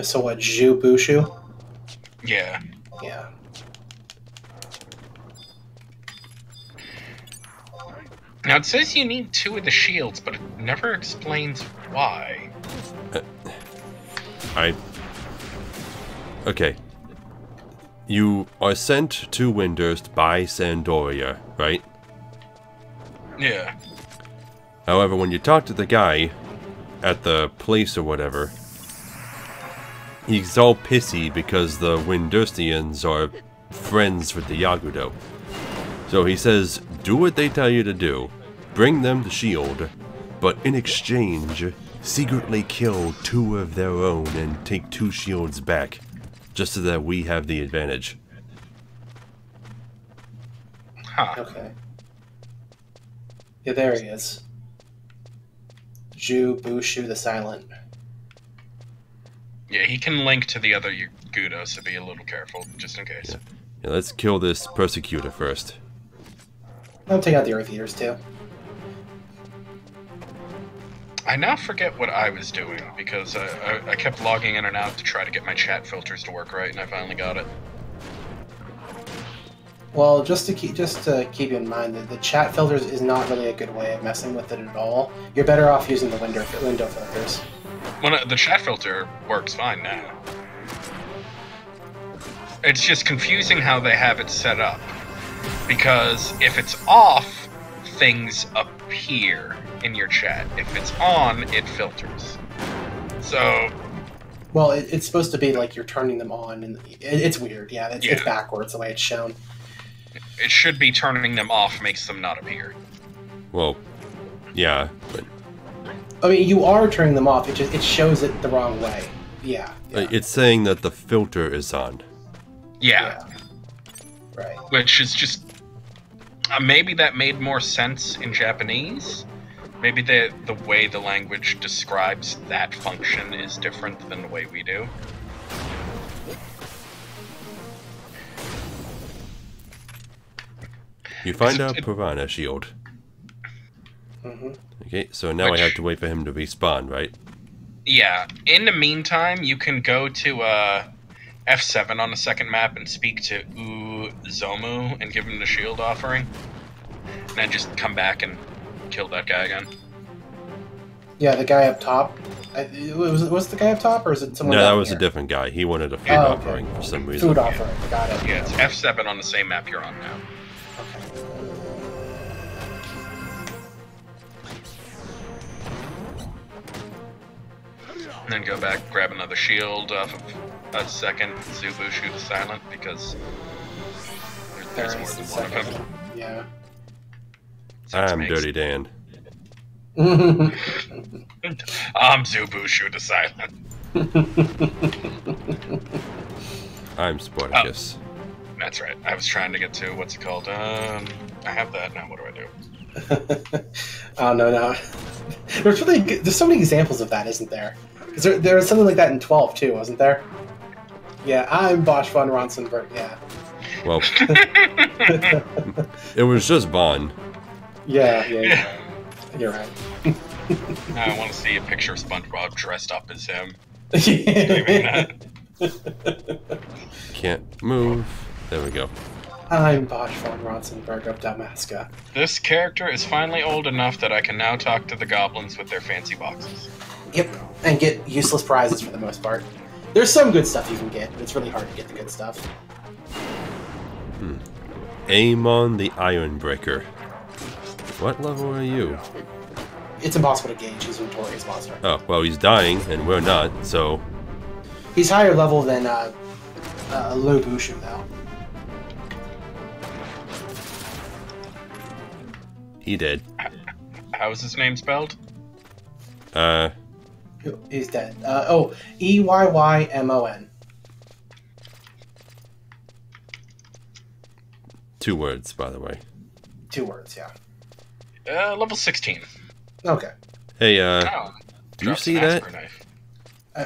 So what, Zhu Bushu? Yeah. Yeah. Now it says you need 2 of the shields, but it never explains why. Okay. You are sent to Windurst by Sandoria, right? Yeah. However, when you talk to the guy at the place or whatever, he's all pissy because the Windurstians are friends with the Yagudo. So he says, do what they tell you to do. Bring them the shield, but in exchange, secretly kill 2 of their own and take 2 shields back, just so that we have the advantage. Huh. Okay. Yeah, there he is. Zhu Bushu the Silent. Yeah, he can link to the other Yagudo, so be a little careful, just in case. Yeah, let's kill this Persecutor first. I'll take out the Earth Eaters too. I now forget what I was doing, because I kept logging in and out to try to get my chat filters to work right, and I finally got it. Well, just to keep in mind that the chat filters is not really a good way of messing with it at all. You're better off using the window filters. Well, the chat filter works fine now. It's just confusing how they have it set up. Because if it's off, things appear in your chat. If it's on, it filters. So... Well, it's supposed to be like you're turning them on, and it's weird. Yeah, it's backwards the way it's shown. It should be turning them off makes them not appear. Well, yeah, but... I mean, you are turning them off, it shows it the wrong way. Yeah. It's saying that the filter is on. Yeah. Right. Which is just... maybe that made more sense in Japanese. Maybe the way the language describes that function is different than the way we do. You find a piranha shield. Okay, so now I have to wait for him to respawn, right? Yeah. In the meantime, you can go to F7 on the second map and speak to Uzomu and give him the shield offering. And then just come back and kill that guy again. Yeah, the guy up top. Was the guy up top, or is it someone? No, that down was here? a different guy. He wanted a food offering for some reason. Food offering, got it. Yeah, it's F7 on the same map you're on now. Okay. And then go back, grab another shield off of a second Zubushu the Silent, because there's more than one of them. Yeah. I'm Dirty Dan. I'm Zubushu the Silent. I'm Spartacus. That's right. I was trying to get to, what's it called? I have that now. What do I do? Oh, no. There's so many examples of that, isn't there? There was something like that in 12, too, wasn't there? Yeah, I'm Bosch von Ronsenberg, yeah. Well, it was just Vaughn. Yeah. You're right. Now I want to see a picture of SpongeBob dressed up as him. Can't move. There we go. I'm Bosch von Ronsenberg of Damaska. This character is finally old enough that I can now talk to the goblins with their fancy boxes. Yep, and get useless prizes for the most part. There's some good stuff you can get, but it's really hard to get the good stuff. Amon the Ironbreaker. What level are you? It's impossible to gauge. He's a notorious monster. Oh, well, he's dying, and we're not, so... He's higher level than Lo Bushu, though. He did. How is his name spelled? He's dead. Eyyymon. 2 words, by the way. 2 words, yeah. Level 16. Okay. Hey, Oh, do you see that? Knife.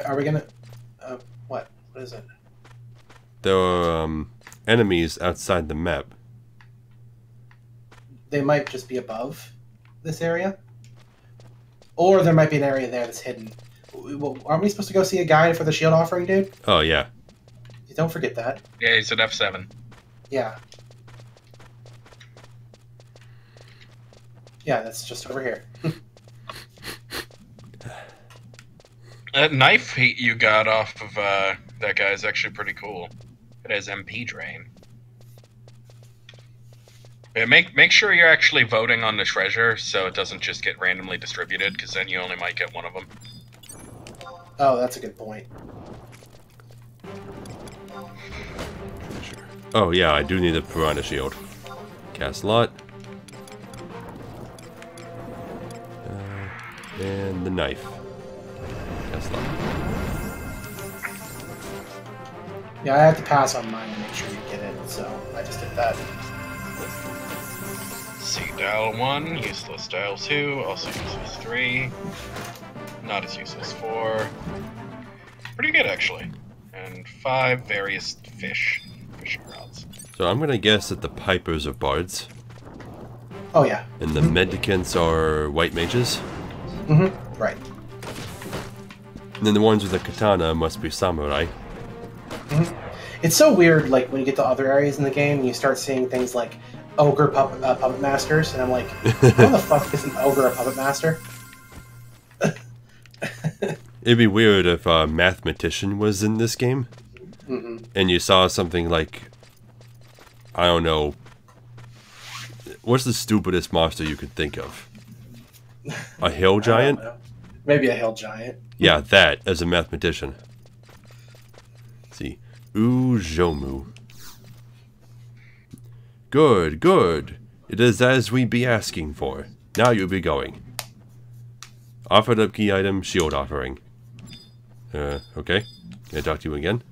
Are we gonna... what? What is it? There are, enemies outside the map. They might just be above this area. Or there might be an area there that's hidden. Well, aren't we supposed to go see a guide for the shield offering, dude? Oh, yeah. Don't forget that. Yeah, he's at F7. Yeah. Yeah, that's just over here. That knife you got off of that guy is actually pretty cool. It has MP drain. Yeah, make sure you're actually voting on the treasure so it doesn't just get randomly distributed, because then you only might get one of them. Oh, that's a good point. Oh, yeah, I do need a Piranha Shield. Cast lot. And the knife. Cast lot. Yeah, I have to pass on mine to make sure you get it, so I just did that. See, dial 1, useless dial 2, also useless 3. Not as useless 4. Pretty good, actually. And 5 various fishing rods. So I'm gonna guess that the Pipers are bards. Oh, yeah. And the Mendicants are white mages. Mm-hmm. Right. And then the ones with the katana must be samurai. Mm-hmm. It's so weird, like, when you get to other areas in the game, you start seeing things like ogre puppet masters, and I'm like, how the fuck is an ogre a puppet master? It'd be weird if a mathematician was in this game. and you saw something like, I don't know, what's the stupidest monster you could think of? A hill giant? Maybe a hill giant. Yeah, that as a mathematician. Let's see. Ujomu. Good, good. It is as we be asking for. Now you be going. Offered up key item, shield offering. Okay. Can I talk to you again?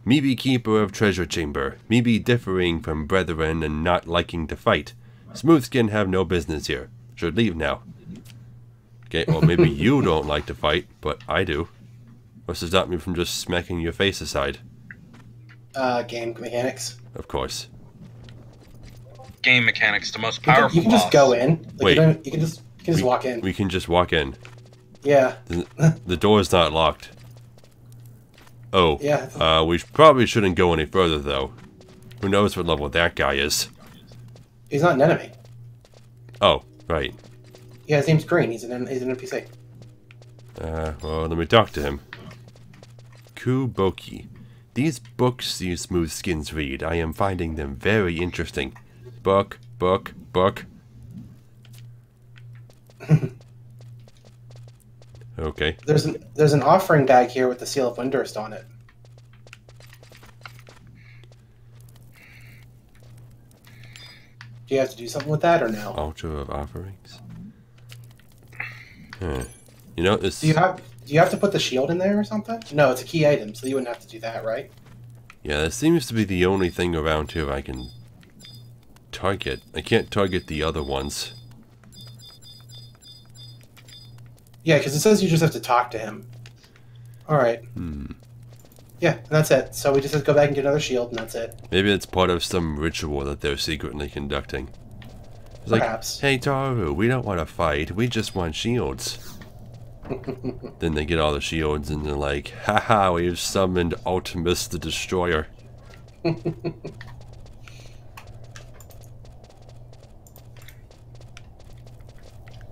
Me be keeper of treasure chamber. Me be differing from brethren and not liking to fight. Smoothskin have no business here. Should leave now. Okay, well maybe you don't like to fight, but I do. What's to stop me from just smacking your face aside? Game mechanics. Of course. Game mechanics, the most powerful You can just boss. go in. Like, Wait. You can just walk in. We can just walk in. Yeah. The door's not locked. Oh. Yeah. We probably shouldn't go any further, though. Who knows what level that guy is? He's not an enemy. Oh, right. Yeah, his name's Green. He's an NPC. Well, let me talk to him. Kuboki. These books these smooth skins read, I am finding them very interesting. Book. Okay. There's an offering bag here with the seal of Windurst on it. Do you have to do something with that or no? Altar of offerings. Huh. You know this. Do you have to put the shield in there or something? No, it's a key item, so you wouldn't have to do that, right? Yeah, that seems to be the only thing around here I can target. I can't target the other ones. Yeah, because it says you just have to talk to him. Alright. Yeah, and that's it. So we just have to go back and get another shield, and that's it. Maybe it's part of some ritual that they're secretly conducting. It's Perhaps. like, hey Taru, we don't want to fight, we just want shields. Then they get all the shields and they're like, haha, we've summoned Ultimus the Destroyer.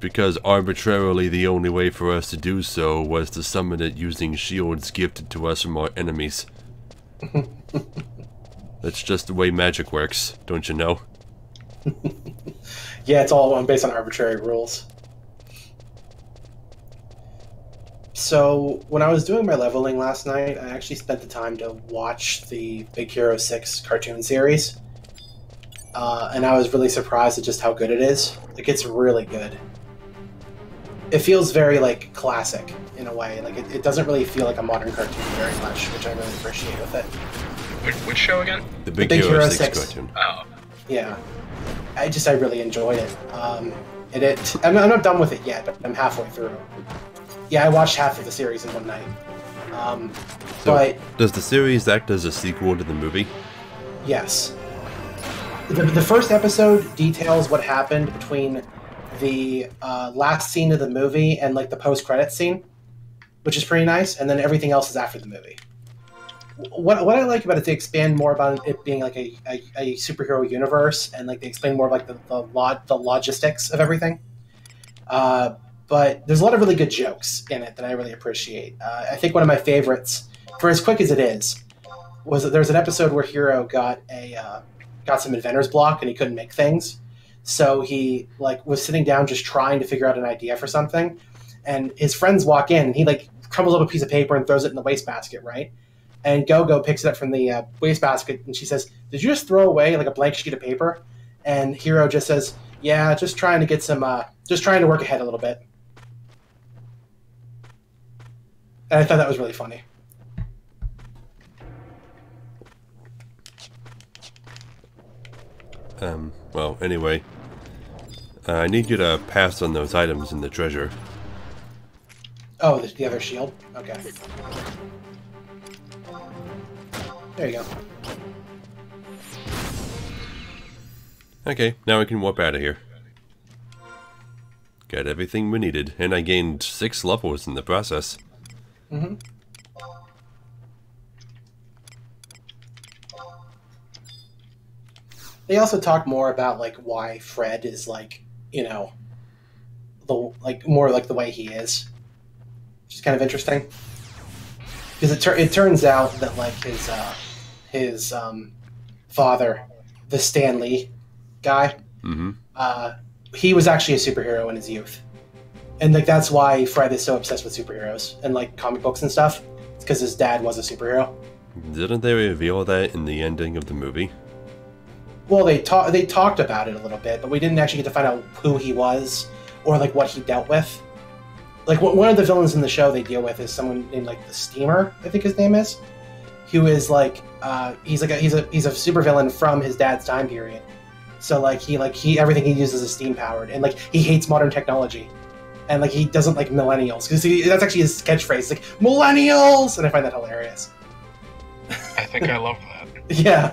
Because arbitrarily the only way for us to do so was to summon it using shields gifted to us from our enemies. That's just the way magic works, don't you know? Yeah, it's all based on arbitrary rules. So, when I was doing my leveling last night, I actually spent the time to watch the Big Hero 6 cartoon series. And I was really surprised at just how good it is. Like, it's really good. It feels very, like, classic, in a way. Like, it doesn't really feel like a modern cartoon very much, which I really appreciate with it. Which show again? The Big Hero 6 cartoon. Oh. Yeah. I really enjoyed it. I'm not done with it yet, but I'm halfway through. Yeah, I watched half of the series in one night. But does the series act as a sequel to the movie? yes. The first episode details what happened between the last scene of the movie and like the post-credits scene, which is pretty nice, and then everything else is after the movie. What I like about it, they expand more about it being like a superhero universe, and like they explain more of like the logistics of everything. But there's a lot of really good jokes in it that I really appreciate. I think one of my favorites, for as quick as it is, was that there's an episode where Hero got some inventor's block and he couldn't make things. So he like was sitting down just trying to figure out an idea for something, and his friends walk in and he like crumbles up a piece of paper and throws it in the wastebasket, right? And Go-Go picks it up from the wastebasket and she says, "Did you just throw away like a blank sheet of paper?" And Hero just says, "Yeah, just trying to get some, just trying to work ahead a little bit." And I thought that was really funny. Well, anyway. I need you to pass on those items in the treasure. Oh, the other shield? Okay. There you go. Okay, now we can warp out of here. Got everything we needed, and I gained 6 levels in the process. Mm-hmm. They also talk more about like why Fred is like, you know, more like the way he is, which is kind of interesting. Because it turns out that like his father, the Stanley guy, he was actually a superhero in his youth, and like that's why Fred is so obsessed with superheroes and like comic books and stuff. It's because his dad was a superhero. Didn't they reveal that in the ending of the movie? Well, they talked about it a little bit, but we didn't actually get to find out who he was or like what he dealt with. Like one of the villains in the show they deal with is someone named like the Steamer, I think his name is, who is like he's a supervillain from his dad's time period. So like he everything he uses is steam powered, and like he hates modern technology, and like he doesn't like millennials because that's actually his catchphrase. It's like millennials, and I find that hilarious. I think I love that. Yeah.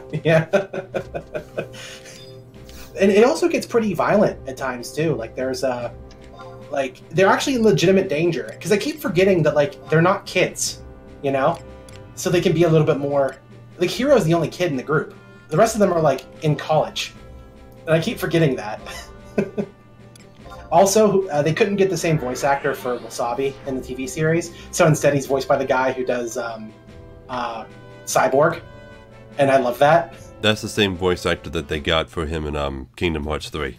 And it also gets pretty violent at times too. Like there's like they're actually in legitimate danger because I keep forgetting that like they're not kids, you know, so they can be a little bit more. Like Hero's the only kid in the group. The rest of them are like in college, and I keep forgetting that. Also, they couldn't get the same voice actor for Wasabi in the TV series, so instead he's voiced by the guy who does Cyborg, and I love that. That's the same voice actor that they got for him in Kingdom Hearts 3.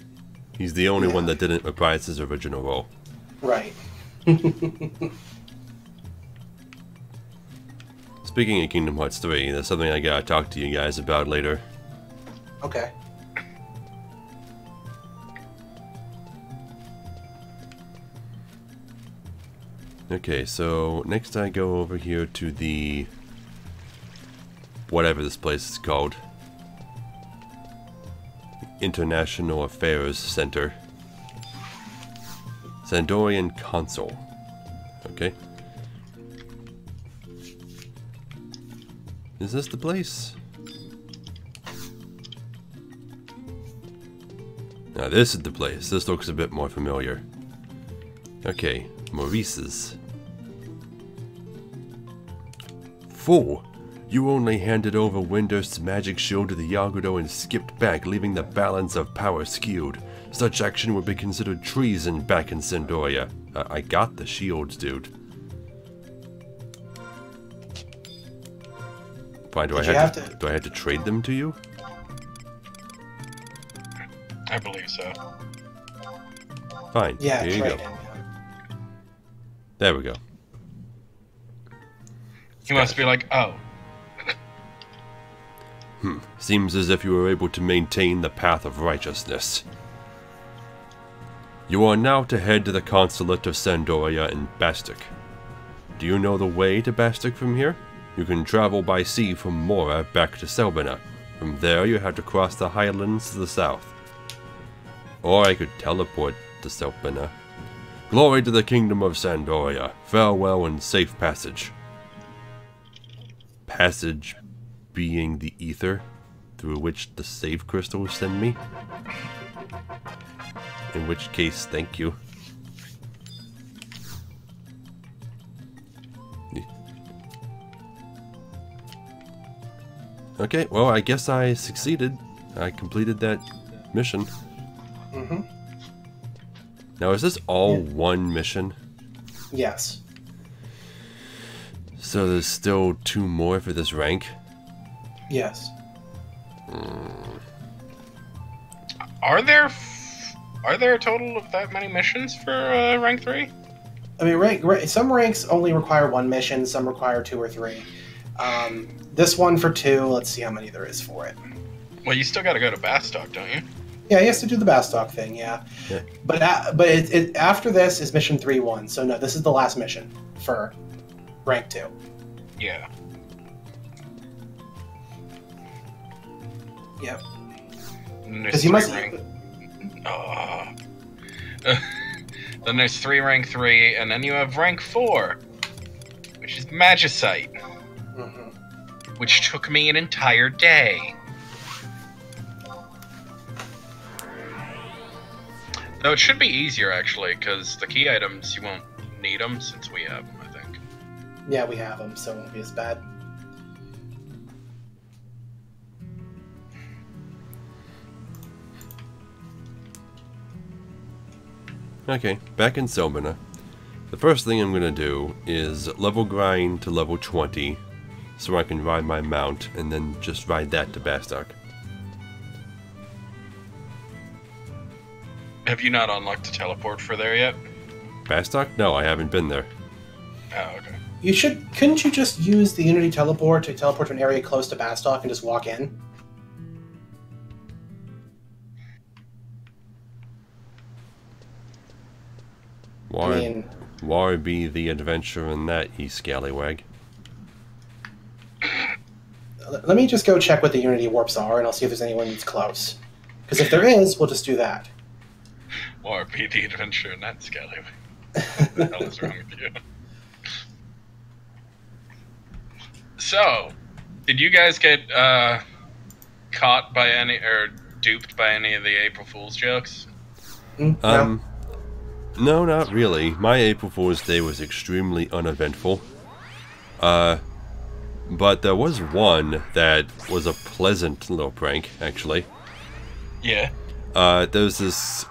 He's the only one that didn't reprise his original role. Right. Speaking of Kingdom Hearts 3, that's something I gotta talk to you guys about later. Okay. Okay, so next I go over here to the... whatever this place is called. International Affairs Center. Sandorian Consul. Okay. Is this the place? Now this is the place. This looks a bit more familiar. Okay, Maurice's. Fool! You only handed over Windurst's magic shield to the Yagudo and skipped back, leaving the balance of power skewed. Such action would be considered treason back in Sandoria. I got the shields, dude. Fine, do I have to trade them to you? I believe so. Fine. Yeah, here you go. him. There we go. He must be like, oh. Seems as if you were able to maintain the path of righteousness. You are now to head to the Consulate of Sandoria in Bastic. Do you know the way to Bastic from here? You can travel by sea from Mora back to Selbina. From there you have to cross the highlands to the south. Or I could teleport to Selbina. Glory to the Kingdom of Sandoria. Farewell and safe passage. Passage being the ether through which the save crystals send me. In which case, thank you. Okay, well, I guess I succeeded. I completed that mission. Mm-hmm. Now, is this all one mission? Yes. So there's still 2 more for this rank? Yes. Are there a total of that many missions for rank 3? I mean, some ranks only require 1 mission, some require 2 or 3. This one for 2, let's see how many there is for it. Well, you still gotta go to Bastok, don't you? Yeah, he has to do the Bastok thing, yeah. But after this is mission 3-1, so no, this is the last mission for rank 2. Yeah. Yep. Because you must. Then there's 3 rank 3, and then you have rank 4, which is Magicite, which took me an entire day. Though it should be easier, actually, because the key items, you won't need them since we have them, I think. Yeah, we have them, so it won't be as bad. Okay, back in Selbina. The first thing I'm gonna do is level grind to level 20 so I can ride my mount and then just ride that to Bastok. Have you not unlocked the teleport for there yet? Bastok? No, I haven't been there. Oh, okay. You should. Couldn't you just use the Unity teleport to teleport to an area close to Bastok and just walk in? Why be the adventure in that, ye scallywag? Let me just go check what the Unity warps are, and I'll see if there's anyone that's close. Because if there is, we'll just do that. Or be the adventure in that scallywag. What the hell is wrong with you? So, did you guys get caught by any, or duped by any of the April Fool's jokes? No. No, not really. My April Fool's Day was extremely uneventful. But there was one that was a pleasant little prank, actually. Yeah. There's this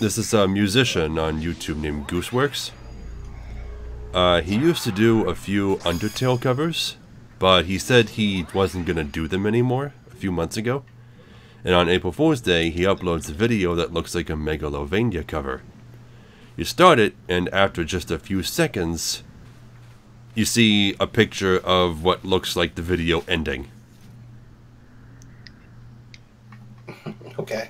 musician on YouTube named Gooseworks. He used to do a few Undertale covers, but he said he wasn't gonna do them anymore a few months ago. And on April Fool's Day, he uploads a video that looks like a Megalovania cover. You start it, and after just a few seconds, you see a picture of what looks like the video ending. Okay.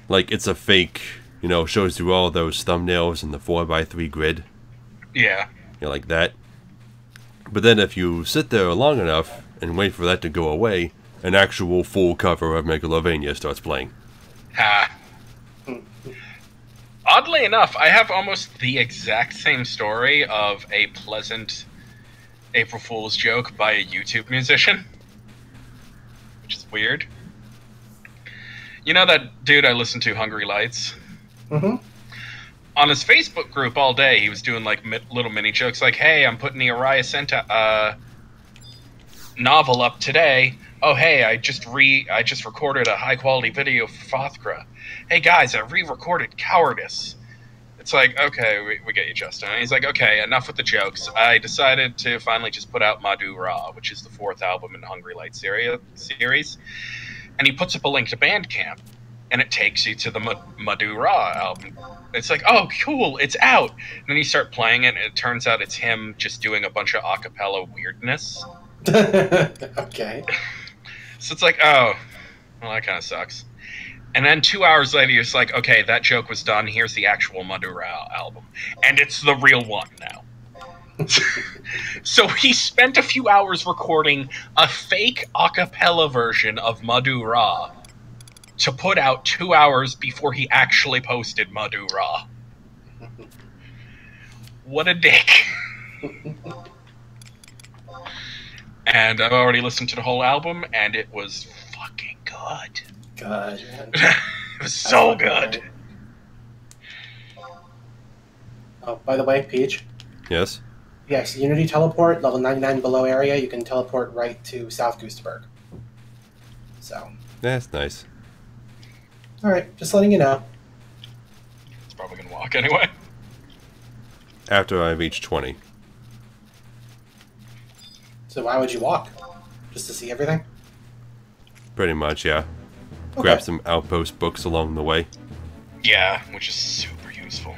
Like, it's a fake, you know, shows you all those thumbnails in the 4x3 grid. Yeah. You know, like that. But then if you sit there long enough and wait for that to go away, an actual full cover of Megalovania starts playing. Ha. Oddly enough, I have almost the exact same story of a pleasant April Fool's joke by a YouTube musician. Which is weird. You know that dude I listened to, Hungry Lights? Mm-hmm. On his Facebook group all day, he was doing like little mini jokes like, hey, I'm putting the Uriah Senta novel up today. Oh, hey, I just recorded a high-quality video for Fothgra. Hey, guys, I re-recorded Cowardice. It's like, okay, we get you, Justin. And he's like, okay, enough with the jokes. I decided to finally just put out Madhu Ra, which is the 4th album in the Hungry Light series. And he puts up a link to Bandcamp, and it takes you to the Madhu Ra album. It's like, oh, cool, it's out. And then you start playing it, and it turns out it's him just doing a bunch of a cappella weirdness. Okay. So it's like, oh, well, that kind of sucks. And then 2 hours later, you're just like, okay, that joke was done. Here's the actual Madhu Ra album. And it's the real one now. So he spent a few hours recording a fake a cappella version of Madhu Ra to put out 2 hours before he actually posted Madhu Ra. What a dick. And I've already listened to the whole album, and it was fucking good. God. It was so good. Oh, by the way, Peach. Yes? Yes, Unity teleport, level 99 below area, you can teleport right to South Gooseberg. So. That's nice. Alright, just letting you know. It's probably gonna walk anyway. After I reach 20. So why would you walk? Just to see everything? Pretty much, yeah. Okay. Grab some Outpost books along the way. Yeah, which is super useful.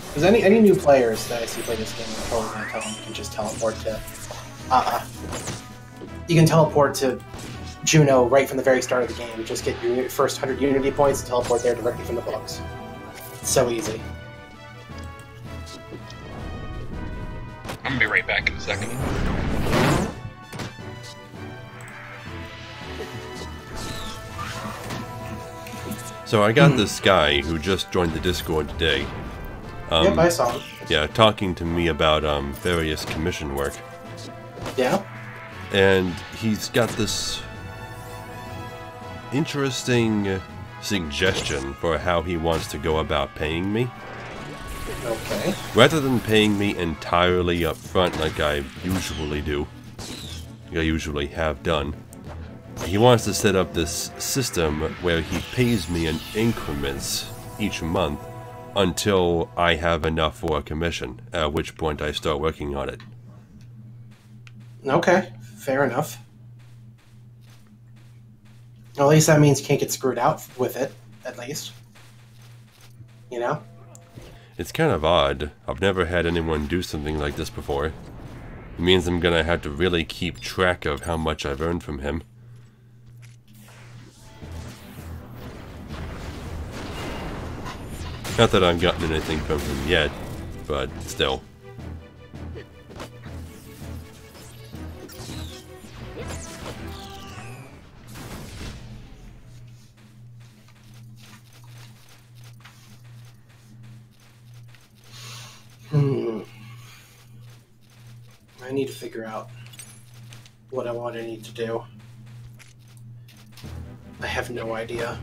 Because any new players that I see play this game, I'm totally going to tell them you can just teleport to... You can teleport to Juno right from the very start of the game. You just get your first 100 Unity points and teleport there directly from the books. It's so easy. I'm gonna be right back in a second. So I got this guy who just joined the Discord today. Yep, I saw him. Yeah, talking to me about various commission work. Yeah? And he's got this interesting suggestion for how he wants to go about paying me. Okay. Rather than paying me entirely up front like I usually do, like I usually have done, He wants to set up this system where he pays me in increments each month until I have enough for a commission, at which point I start working on it. Okay, fair enough. Well, at least that means you can't get screwed out with it, at least. You know? It's kind of odd. I've never had anyone do something like this before. It means I'm gonna have to really keep track of how much I've earned from him. Not that I've gotten anything from him yet, but still. I need to figure out what I need to do. I have no idea.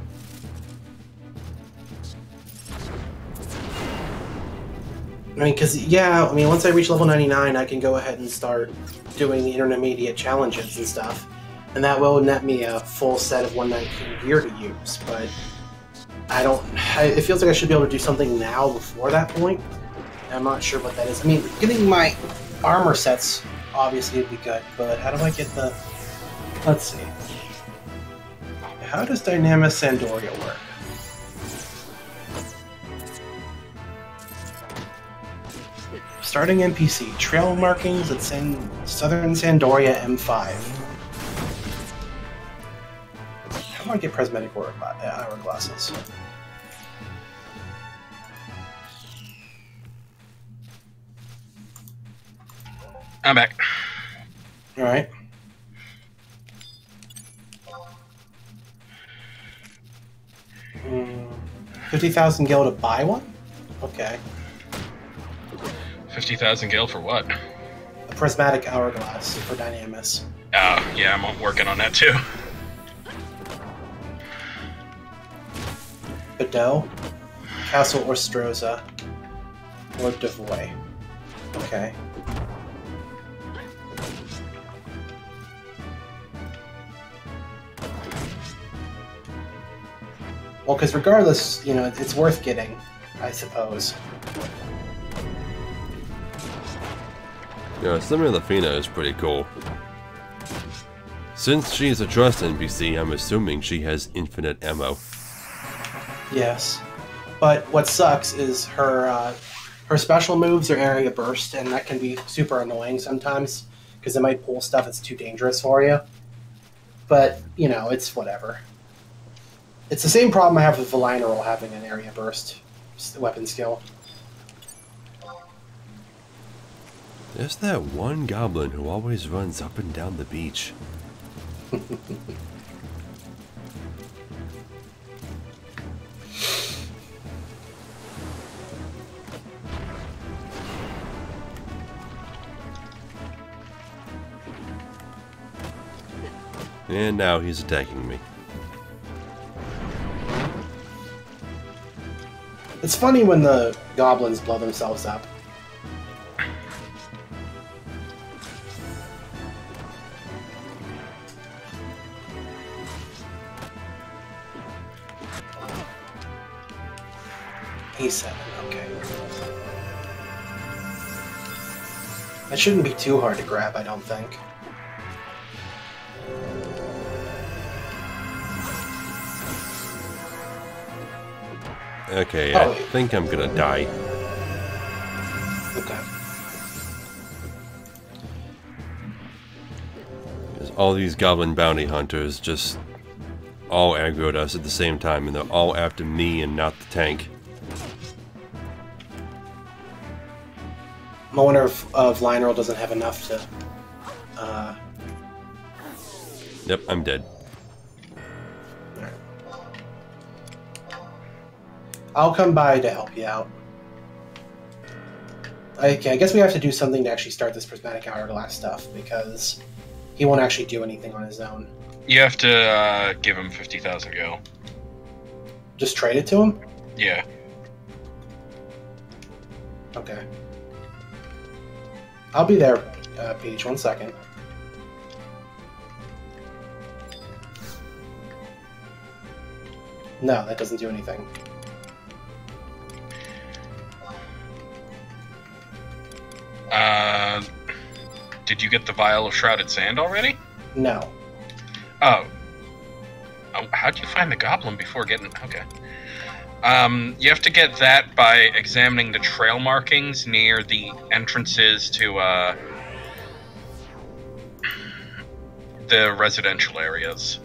I mean, because, yeah, I mean, once I reach level 99, I can go ahead and start doing the intermediate challenges and stuff. And that will net me a full set of 119 gear to use, but it feels like I should be able to do something now before that point. I'm not sure what that is. I mean, getting my armor sets obviously would be good, but how do I get the... Let's see. How does Dynamic Sandoria work? Starting NPC, trail markings at Southern Sandoria M5. How do I get prismatic hourglasses? I'm back. Alright. 50,000 gil to buy one? Okay. 50,000 gil for what? A prismatic hourglass for Dynamis. Oh, yeah, I'm working on that too. Bedell, Castle Orstroza, or Devoy. Okay. Well, because regardless, you know, it's worth getting, I suppose. Yeah, Slimmer Lafina is pretty cool. Since she's a trust NPC, I'm assuming she has infinite ammo. Yes. But what sucks is her special moves are area burst, and that can be super annoying sometimes, because it might pull stuff that's too dangerous for you. But, you know, it's whatever. It's the same problem I have with Valinerol having an area burst weapon skill. There's that one goblin who always runs up and down the beach. And now he's attacking me. It's funny when the goblins blow themselves up. E7, okay. That shouldn't be too hard to grab, I don't think. Okay, I think I'm gonna die. Okay. Because all these goblin bounty hunters just all aggroed us at the same time, and they're all after me and not the tank. I wonder if Lionel doesn't have enough to... Yep, I'm dead. I'll come by to help you out. Okay, I guess we have to do something to actually start this prismatic hourglass stuff, because he won't actually do anything on his own. You have to give him 50,000 gil. Just trade it to him? Yeah. Okay. I'll be there, Peach. 1 second. No, that doesn't do anything. Did you get the vial of shrouded sand already? No. Oh. How'd you find the goblin before getting... Okay. You have to get that by examining the trail markings near the entrances to, the residential areas.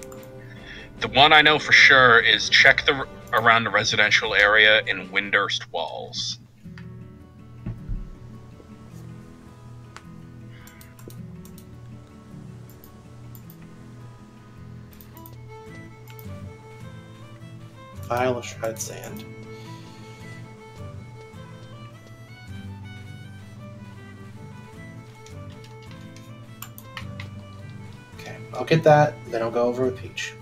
The one I know for sure is check around the residential area in Windurst walls. Vial of shrouded sand. Okay, I'll get that, then I'll go over with Peach.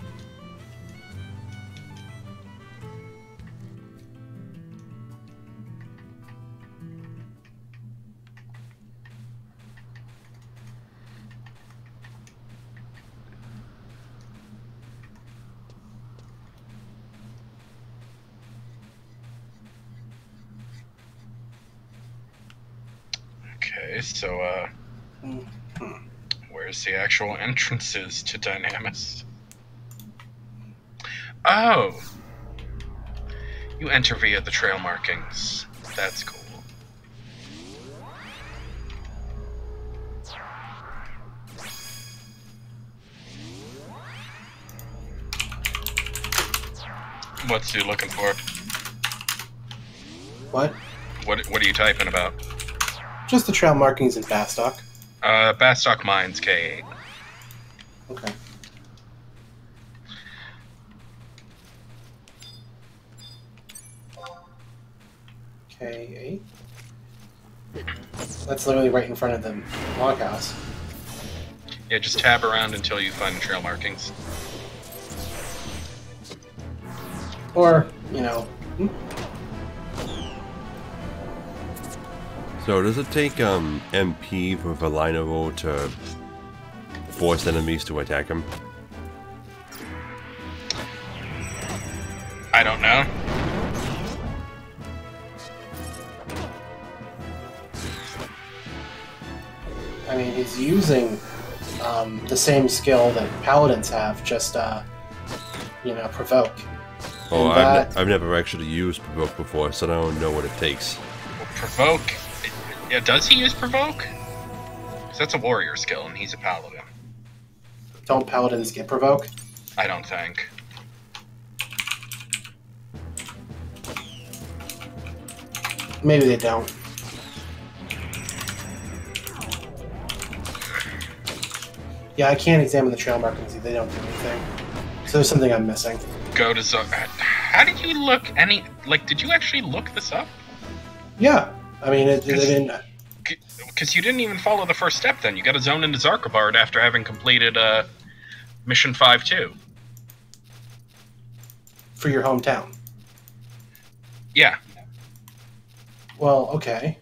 Okay, so, where's the actual entrances to Dynamis? Oh! You enter via the trail markings. That's cool. What's you looking for? What? What are you typing about? Just the trail markings in Bastock. Bastock Mines K8. Okay. K8? That's literally right in front of the loghouse. Yeah, just tab around until you find the trail markings. Or, you know... So does it take MP with a line of roll to force enemies to attack him? I don't know. I mean, he's using the same skill that paladins have, just, you know, provoke. Oh, that... I've never actually used provoke before, so I don't know what it takes. Well, provoke... Yeah, does he use provoke? Because that's a warrior skill, and he's a paladin. Don't paladins get provoke? I don't think. Maybe they don't. Yeah, I can't examine the trail markings. They don't do anything. So there's something I'm missing. Go to how did you look did you actually look this up? Yeah. I mean, because you didn't even follow the first step then. You got to zone into Zarkabard after having completed Mission 5-2. For your hometown. Yeah. Well, okay.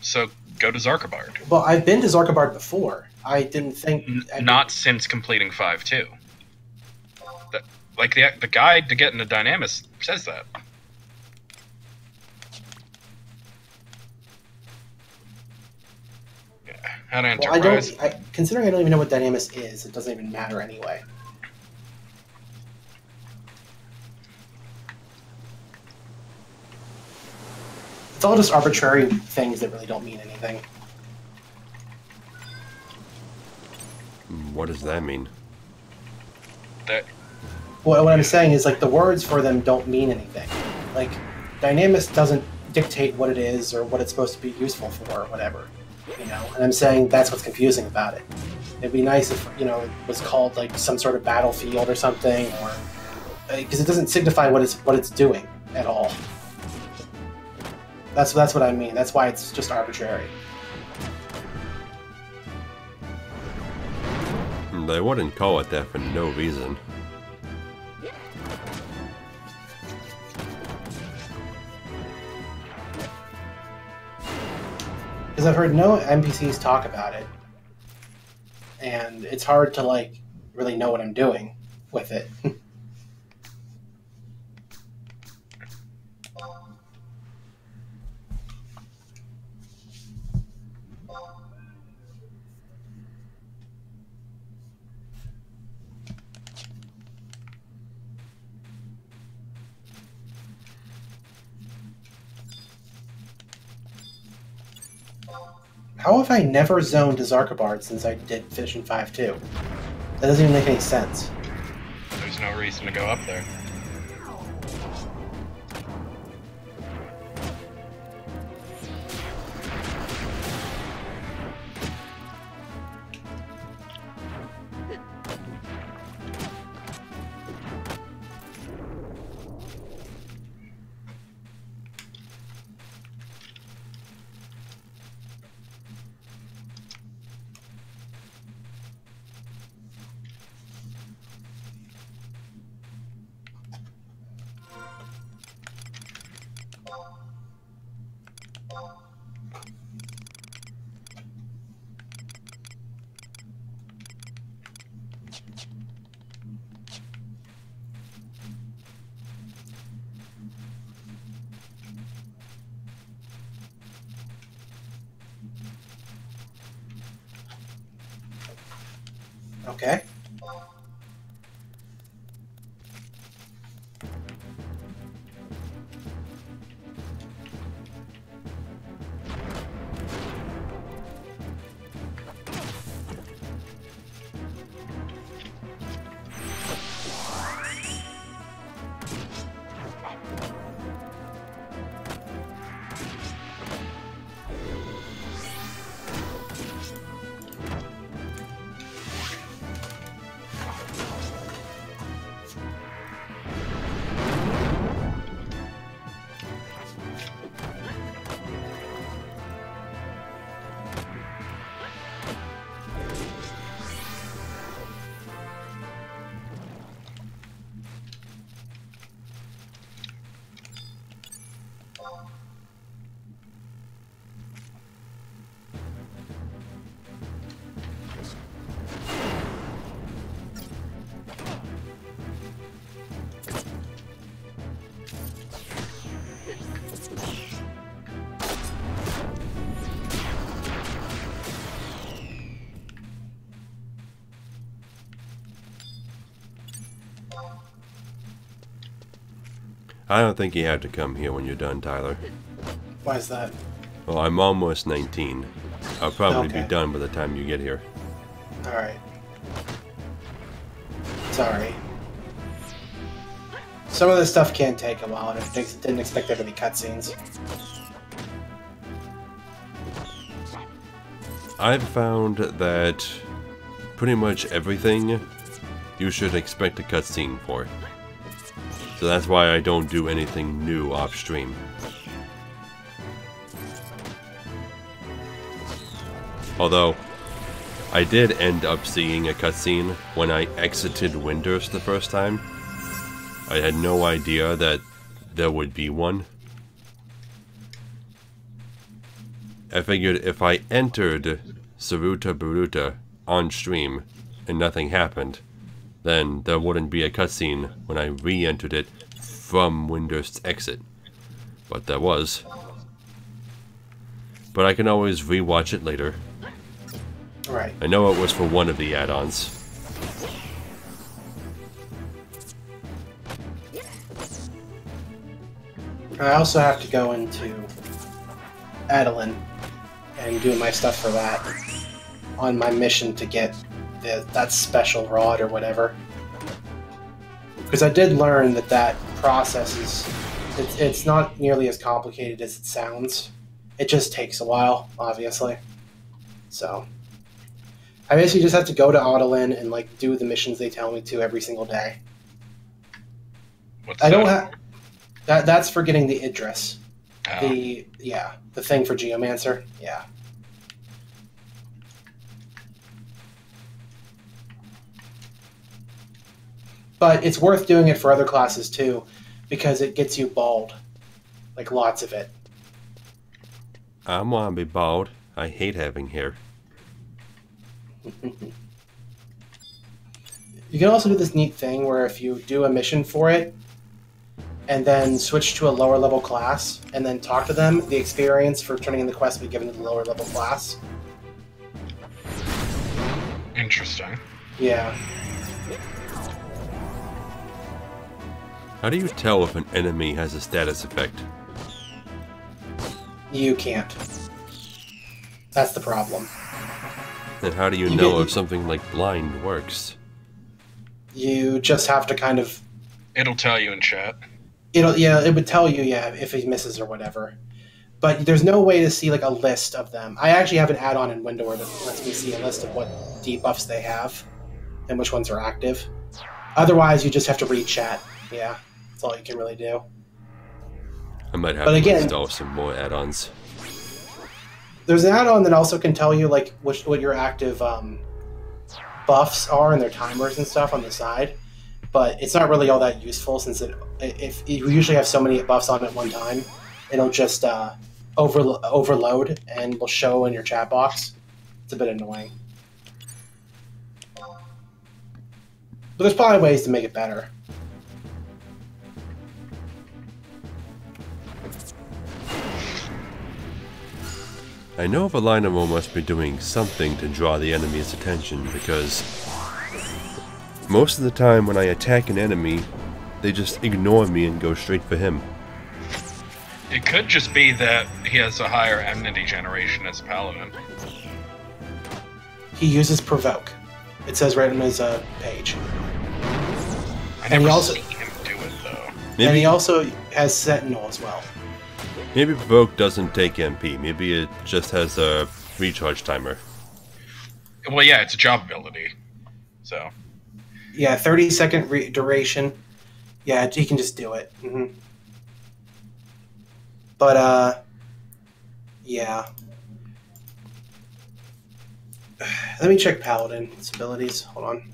So go to Zarkabard. Well, I've been to Zarkabard before. I didn't think... Not since completing 5-2. The guide to get into Dynamis says that. Yeah, how to enter. Well, considering I don't even know what Dynamis is, it doesn't even matter anyway. It's all just arbitrary things that really don't mean anything. What does that mean? Well, what I'm saying is, like, the words for them don't mean anything. Like, Dynamis doesn't dictate what it is or what it's supposed to be useful for or whatever. You know, and I'm saying that's what's confusing about it. It'd be nice if, you know, it was called, like, some sort of battlefield or something, or... Because it doesn't signify what it's doing at all. That's what I mean. That's why it's just arbitrary. They wouldn't call it that for no reason. Because I've heard no NPCs talk about it. And it's hard to, like, really know what I'm doing with it. How have I never zoned as Archibald since I did Fishing 5-2? That doesn't even make any sense. There's no reason to go up there. Okay. I don't think you have to come here when you're done, Tyler. Why is that? Well, I'm almost 19. I'll probably Okay. be done by the time you get here. Alright. Sorry. Some of this stuff can take a while, and I didn't expect there to be cutscenes. I've found that pretty much everything you should expect a cutscene for. So that's why I don't do anything new off stream. Although, I did end up seeing a cutscene when I exited Windurst the first time. I had no idea that there would be one. I figured if I entered Saruta Baruta on stream and nothing happened, then there wouldn't be a cutscene when I re-entered it from Windurst's exit. But there was. But I can always re-watch it later. Right. I know it was for one of the add-ons. I also have to go into Adolin and do my stuff for that on my mission to get that special rod or whatever. Because I did learn that process is it's not nearly as complicated as it sounds. It just takes a while, obviously. So I basically just have to go to Adolin and like do the missions they tell me to every single day. What's I don't that? have that's for getting the Idris. Oh. The thing for Geomancer. Yeah. But it's worth doing it for other classes too, because it gets you bald. Like lots of it. I wanna be bald. I hate having hair. You can also do this neat thing where if you do a mission for it, and then switch to a lower level class, and then talk to them, the experience for turning in the quest will be given to the lower level class. Interesting. Yeah. How do you tell if an enemy has a status effect? You can't. That's the problem. And how do you know if something like blind works? You just have to kind of... It'll tell you in chat. It would tell you, if he misses or whatever. But there's no way to see, like, a list of them. I actually have an add-on in Windower that lets me see a list of what debuffs they have and which ones are active. Otherwise, you just have to read chat. Yeah, that's all you can really do. I might have to install some more add-ons. There's an add-on that also can tell you, like, what your active buffs are and their timers and stuff on the side. But it's not really all that useful since if you usually have so many buffs on at one time, it'll just overload and will show in your chat box. It's a bit annoying. But there's probably ways to make it better. I know if a Lynamo must be doing something to draw the enemy's attention, because most of the time when I attack an enemy, they just ignore me and go straight for him. It could just be that he has a higher enmity generation as a paladin. He uses Provoke. It says right on his page. I never see him do it, though. And he also has Sentinel as well. Maybe Provoke doesn't take MP. Maybe it just has a recharge timer. Well, yeah, it's a job ability. So. Yeah, 30-second duration. Yeah, he can just do it. Mm-hmm. But, yeah. Let me check Paladin's abilities. Hold on.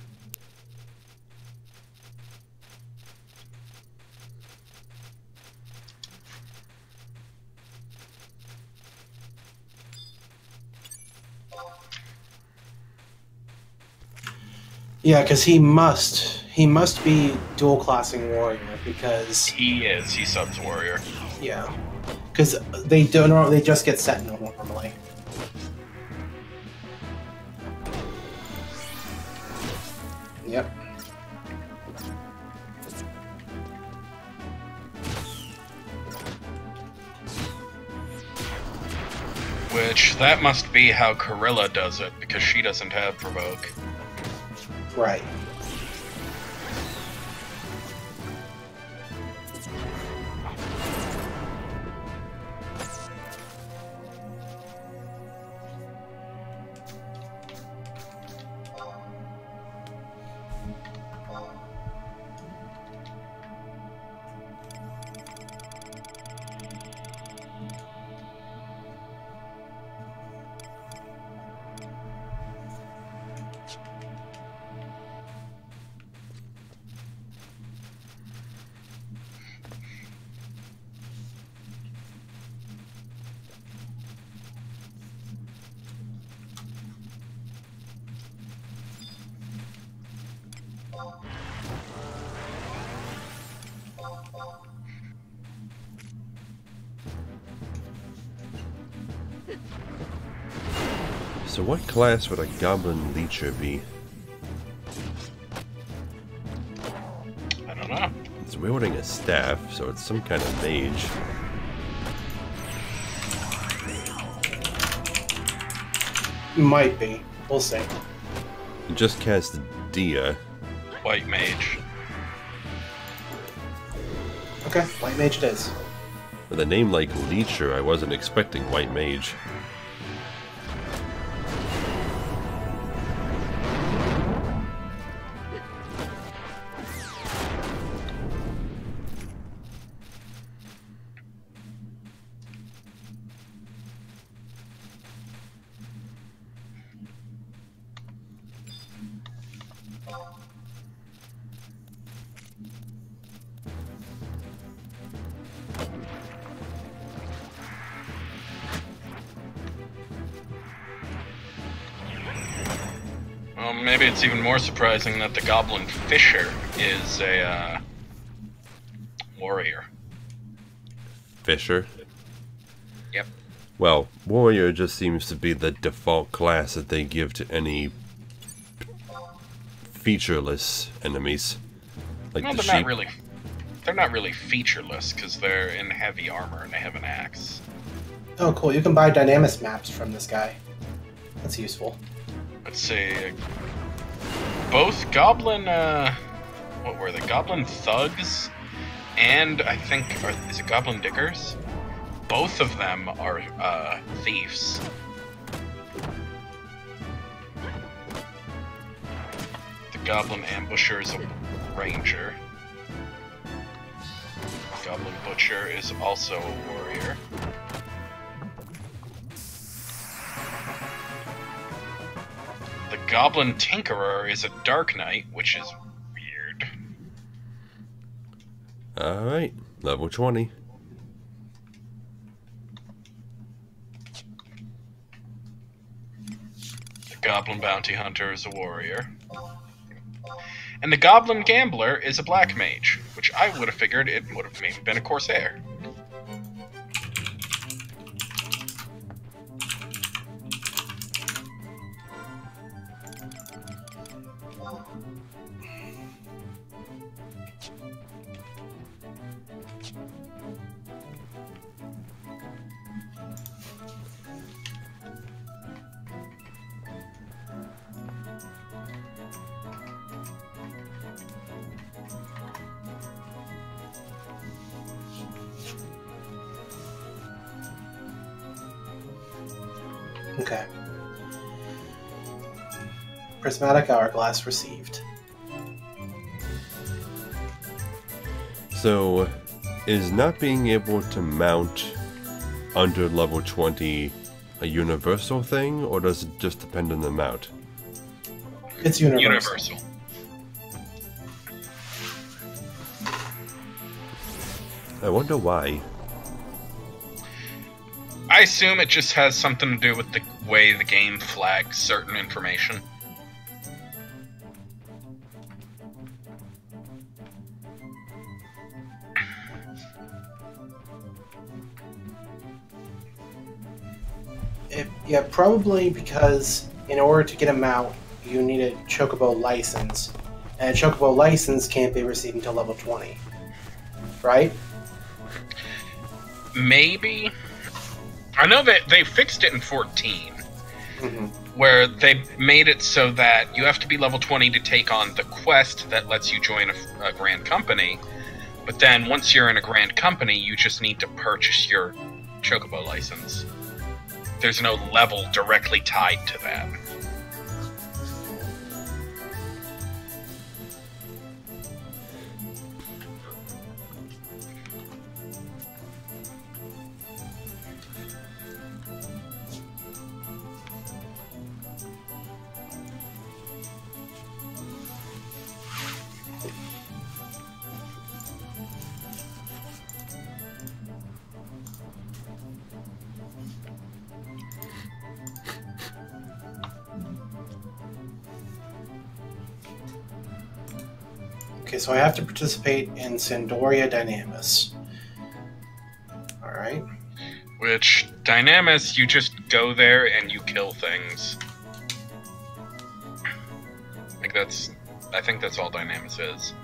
Yeah, because he must be dual classing warrior because he is. He subs warrior. Yeah, because they just get Sentinel normally. Yep. Which that must be how Corilla does it because she doesn't have Provoke. Right. So what class would a Goblin Leecher be? I don't know. It's wielding a staff, so it's some kind of mage. Might be. We'll see. It just cast Dia. White mage. Okay, White Mage it is. With a name like Leecher, I wasn't expecting White Mage. Maybe it's even more surprising that the Goblin Fisher is a warrior. Fisher? Yep. Well, warrior just seems to be the default class that they give to any featureless enemies. Like No, the they're sheep. they're not really featureless because they're in heavy armor and they have an axe. Oh, cool. You can buy dynamis maps from this guy. That's useful. Let's see. Both goblin, what were they? Goblin thugs, and I think, is it goblin diggers? Both of them are thieves. The goblin ambusher is a ranger. Goblin butcher is also a warrior. The goblin tinkerer is a dark knight, which is weird. Alright, level 20. The goblin bounty hunter is a warrior. And the goblin gambler is a black mage, which I would have figured it would have maybe been a corsair. Okay. Prismatic hourglass received. So, is not being able to mount under level 20 a universal thing, or does it just depend on the mount? It's universal. Universal. I wonder why. I assume it just has something to do with the way the game flags certain information. Yeah, probably because in order to get a mount, you need a chocobo license. And a chocobo license can't be received until level 20. Right? Maybe. I know that they fixed it in 14, Mm-hmm. where they made it so that you have to be level 20 to take on the quest that lets you join a grand company. But then once you're in a grand company, you just need to purchase your chocobo license. There's no level directly tied to that. Okay, so I have to participate in Sandoria Dynamis. Alright. Which, Dynamis, you just go there and you kill things. I think that's all Dynamis is.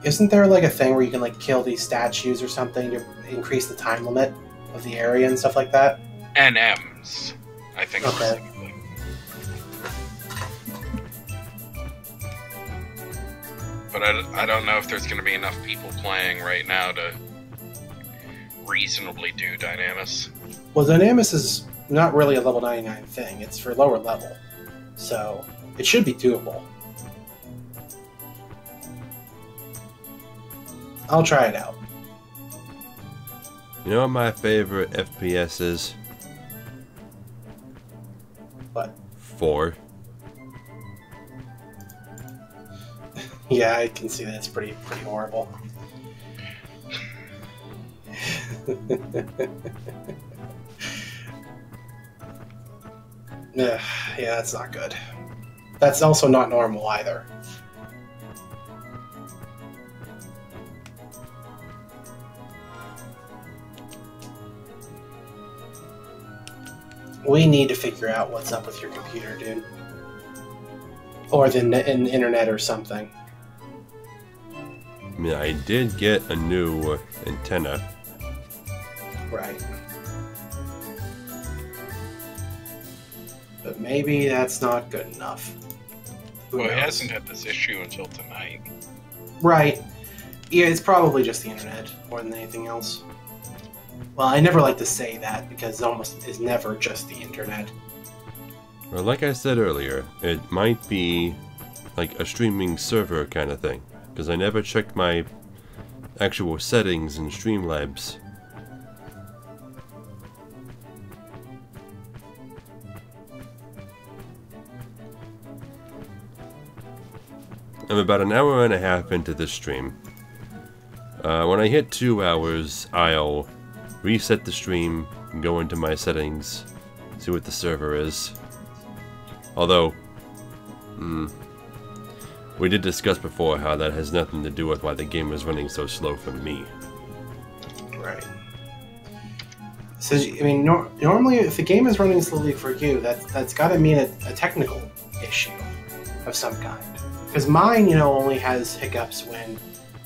Isn't there like a thing where you can like kill these statues or something to increase the time limit of the area and stuff like that? NMs, I think. Okay. Specifically. But I don't know if there's going to be enough people playing right now to reasonably do Dynamis. Well, Dynamis is not really a level 99 thing. It's for lower level. So, it should be doable. I'll try it out. You know what my favorite FPS is? But 4. yeah, I can see that it's pretty horrible. Yeah, that's not good. That's also not normal either. We need to figure out what's up with your computer, dude. Or the internet or something. I mean, I did get a new antenna. Right. But maybe that's not good enough. Who Well, he knows? hasn't had this issue until tonight. Right. Yeah, it's probably just the internet more than anything else. Well, I never like to say that because it's never just the internet. Well, like I said earlier, it might be like a streaming server kind of thing. Because I never checked my actual settings in Streamlabs. I'm about an hour and a half into this stream. When I hit 2 hours, I'll reset the stream, go into my settings, see what the server is. Although, we did discuss before how that has nothing to do with why the game is running so slow for me. Right. So, I mean, normally if the game is running slowly for you, that's got to mean a technical issue of some kind. Because mine, only has hiccups when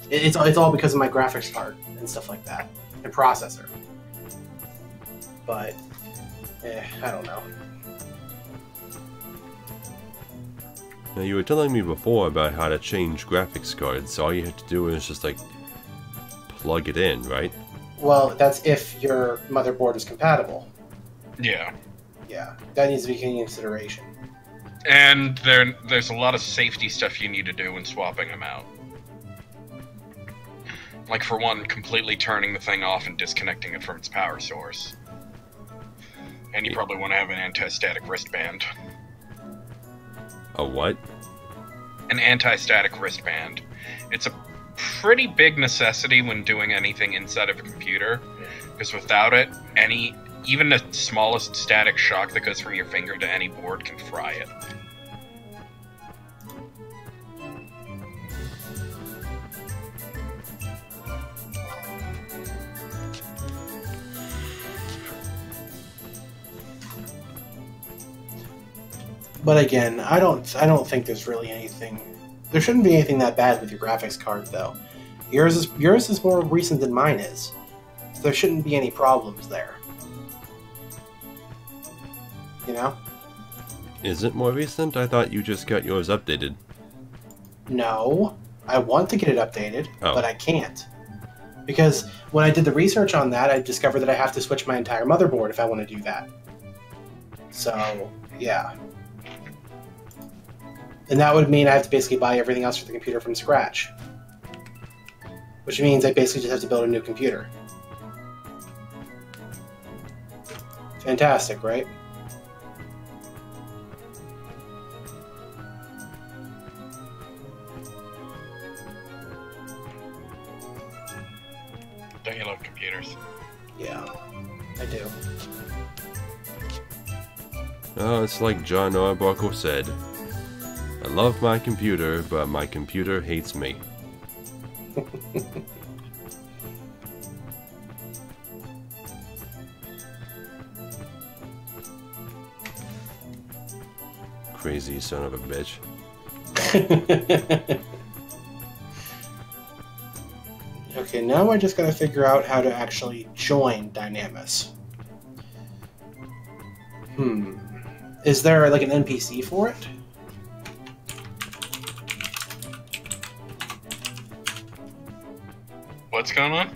it's all because of my graphics card and stuff like that, and processor. But, I don't know. Now, you were telling me before about how to change graphics cards, so all you have to do is just, like, plug it in, right? Well, that's if your motherboard is compatible. Yeah. Yeah, that needs to be taken into consideration. And there's a lot of safety stuff you need to do when swapping them out. Like, for one, completely turning the thing off and disconnecting it from its power source. And you probably want to have an anti-static wristband. A what? An anti-static wristband. It's a pretty big necessity when doing anything inside of a computer, because without it, even the smallest static shock that goes from your finger to any board can fry it. But again, I don't think there's really anything. There shouldn't be anything that bad with your graphics card, though. Yours is more recent than mine is. So there shouldn't be any problems there. You know? Is it more recent? I thought you just got yours updated. No. I want to get it updated, Oh. but I can't. Because when I did the research on that, I discovered that I have to switch my entire motherboard if I want to do that. So, yeah. And that would mean I have to basically buy everything else for the computer from scratch. Which means I basically just have to build a new computer. Fantastic, right? Don't you love computers? Yeah, I do. Oh, it's like John Arbuckle said. I love my computer, but my computer hates me. Crazy son of a bitch. Okay, now I just gotta figure out how to actually join Dynamis. Is there like an NPC for it? What's going on?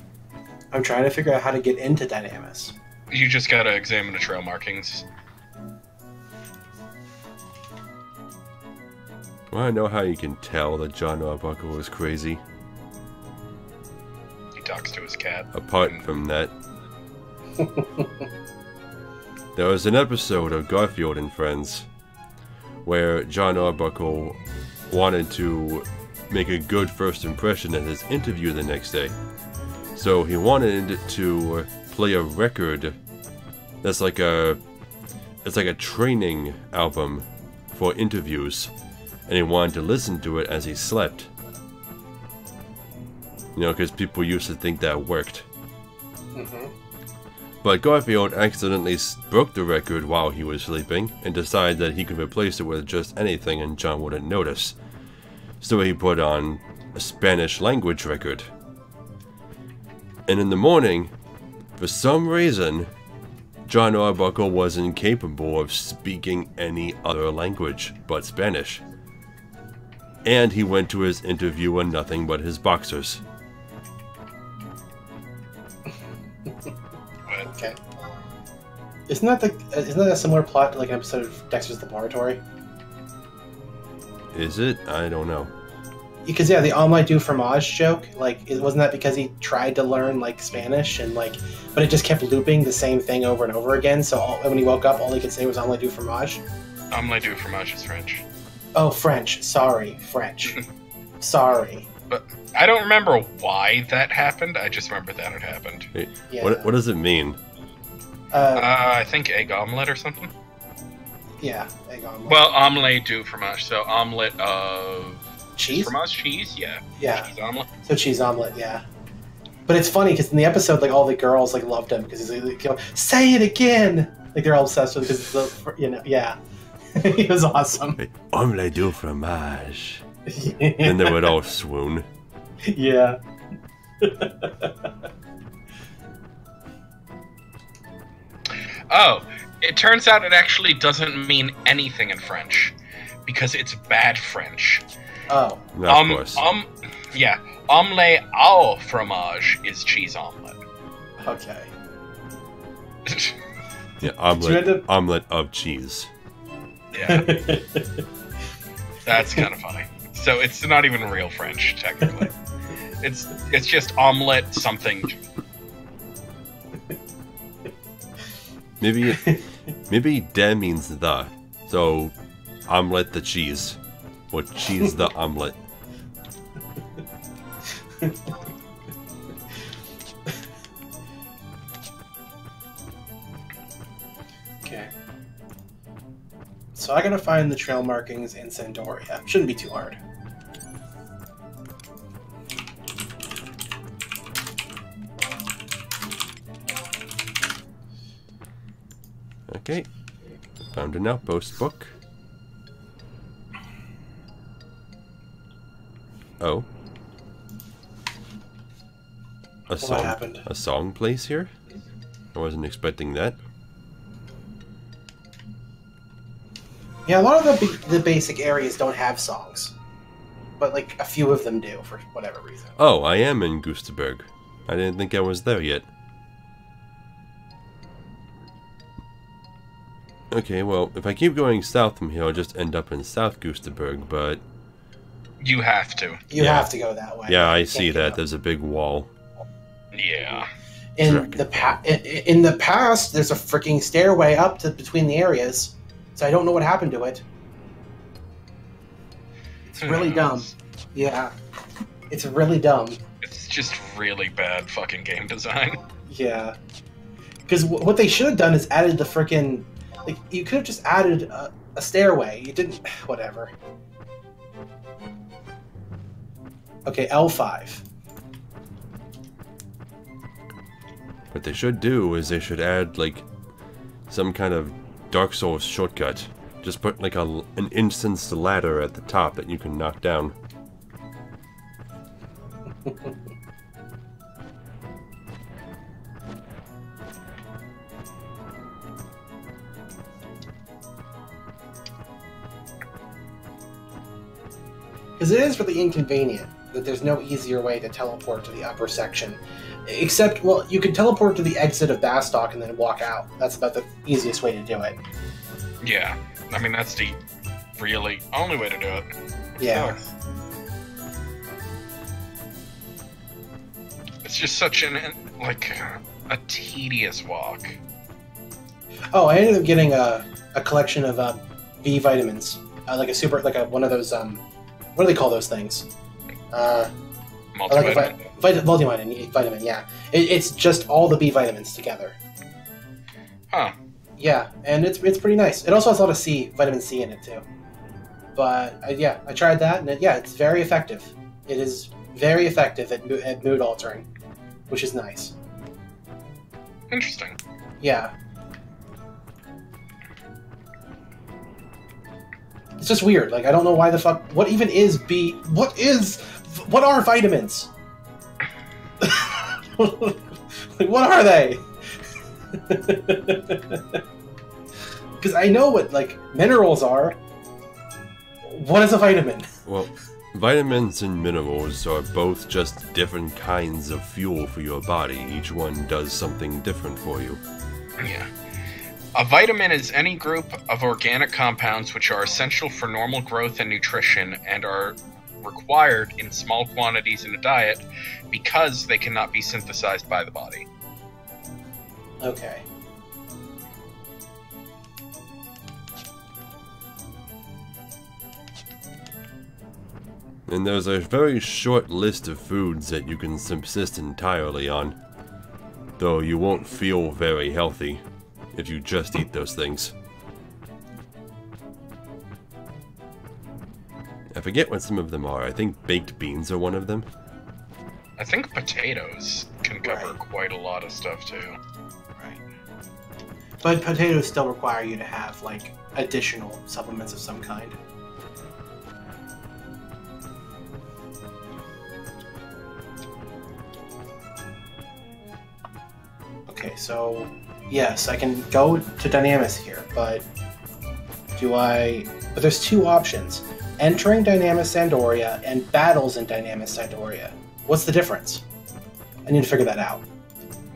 I'm trying to figure out how to get into Dynamis. You just gotta examine the trail markings. Well, I know how you can tell that John Arbuckle is crazy. He talks to his cat. Apart from that, there was an episode of Garfield and Friends where John Arbuckle wanted to make a good first impression at his interview the next day. So he wanted to play a record that's like it's like a training album for interviews, and he wanted to listen to it as he slept. You know, because people used to think that worked. But Garfield accidentally broke the record while he was sleeping and decided that he could replace it with just anything and John wouldn't notice. So he put on a Spanish language record. And in the morning, for some reason, John Arbuckle was incapable of speaking any other language but Spanish. And he went to his interview in nothing but his boxers. Okay. Isn't that a similar plot to like an episode of Dexter's Laboratory? Is it? I don't know. Because yeah, the omelette du fromage joke, like, wasn't that because he tried to learn like Spanish and like, but it just kept looping the same thing over and over again. So when he woke up, all he could say was omelette du fromage. Omelette du fromage is French. Oh, French. Sorry, French. Sorry. But I don't remember why that happened. I just remember that it happened. Wait, Yeah. what does it mean? I think egg omelette or something. Yeah, egg omelette. Well, omelette du fromage. So omelette of Cheese? fromage cheese. Yeah. Yeah. Cheese omelette. So cheese omelet, yeah. But it's funny because in the episode, like all the girls like loved him because he's like, say it again. Like they're all obsessed with it because yeah. He was awesome. Hey, omelette du fromage. And they would all swoon. Yeah. Oh, it turns out it actually doesn't mean anything in French because it's bad French. Oh. No, of course. Yeah. Omelette au fromage is cheese omelet. Okay. Yeah, end omelet of cheese. Yeah. That's kind of funny. So it's not even real French, technically. It's just omelet something. Maybe de means the. So, omelet the cheese. Or cheese the omelet. Okay. So I gotta find the trail markings in Sandoria. Shouldn't be too hard. Okay. Found an outpost book. Oh. What happened? A song plays here? I wasn't expecting that. Yeah, a lot of the basic areas don't have songs. But like a few of them do for whatever reason. Oh, I am in Gustaberg. I didn't think I was there yet. Okay, well, if I keep going south from here, I'll just end up in South Gustaberg, but... You have to. You Yeah. have to go that way. Yeah, I You see can't get that. up. There's a big wall. Yeah. In the past, there's a freaking stairway up to between the areas, so I don't know what happened to it. It's really dumb. Yeah, it's really dumb. It's just really bad fucking game design. Yeah, because what they should have done is added the freaking like you could have just added a stairway. You didn't. Whatever. Okay, L5. What they should do is they should add, like, some kind of Dark Souls shortcut. Just put, like, an instance ladder at the top that you can knock down. Because it is really inconvenient that there's no easier way to teleport to the upper section. Except, well, you can teleport to the exit of Bastock and then walk out. That's about the easiest way to do it. Yeah. I mean, that's the really only way to do it. Yeah. It's just such like a tedious walk. Oh, I ended up getting a collection of B vitamins. Like one of those, what do they call those things? Multivitamin. Vitamin, yeah. It's just all the B vitamins together. Huh. Yeah, and it's pretty nice. It also has a lot of vitamin C in it too. But yeah, I tried that, and it's very effective. It is very effective at mood altering, which is nice. Interesting. Yeah. It's just weird. Like, I don't know why the fuck... What even is B... What are vitamins? Like, what are they? Because I know what, like, minerals are. What is a vitamin? Well, vitamins and minerals are both just different kinds of fuel for your body. Each one does something different for you. Yeah. A vitamin is any group of organic compounds which are essential for normal growth and nutrition and are required in small quantities in a diet because they cannot be synthesized by the body. Okay. And there's a very short list of foods that you can subsist entirely on. Though you won't feel very healthy if you just eat those things. I forget what some of them are. I think baked beans are one of them. I think potatoes can cover Right. quite a lot of stuff too. Right. But potatoes still require you to have, like, additional supplements of some kind. Okay, so yes, I can go to Dynamis here, but But there's two options: entering Dynamis Sandoria and battles in Dynamis Sandoria. What's the difference? I need to figure that out.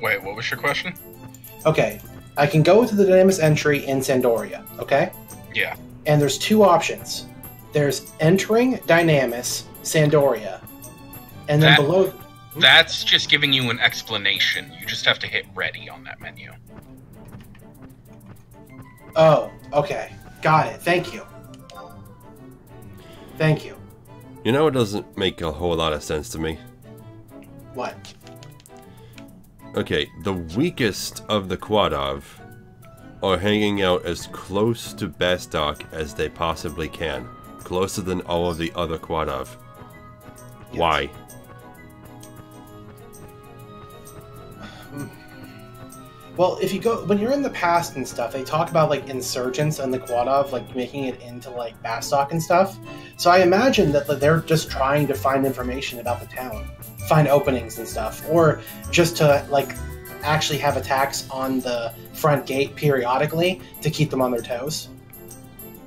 Wait, what was your question? Okay, I can go to the Dynamis entry in Sandoria. Okay, Yeah. and there's two options. There's entering Dynamis Sandoria, and then That- below. That's just giving you an explanation. You just have to hit ready on that menu. Oh, okay. Got it. Thank you. Thank you. You know, it doesn't make a whole lot of sense to me. What? Okay, the weakest of the Quadav are hanging out as close to Bastok as they possibly can. Closer than all of the other Quadav. Yes. Why? Well, if you go, when you're in the past and stuff, they talk about, like, insurgents and the Quadav, like, making it into, like, Bastok and stuff. So I imagine that they're just trying to find information about the town, find openings and stuff, or just to, like, actually have attacks on the front gate periodically to keep them on their toes.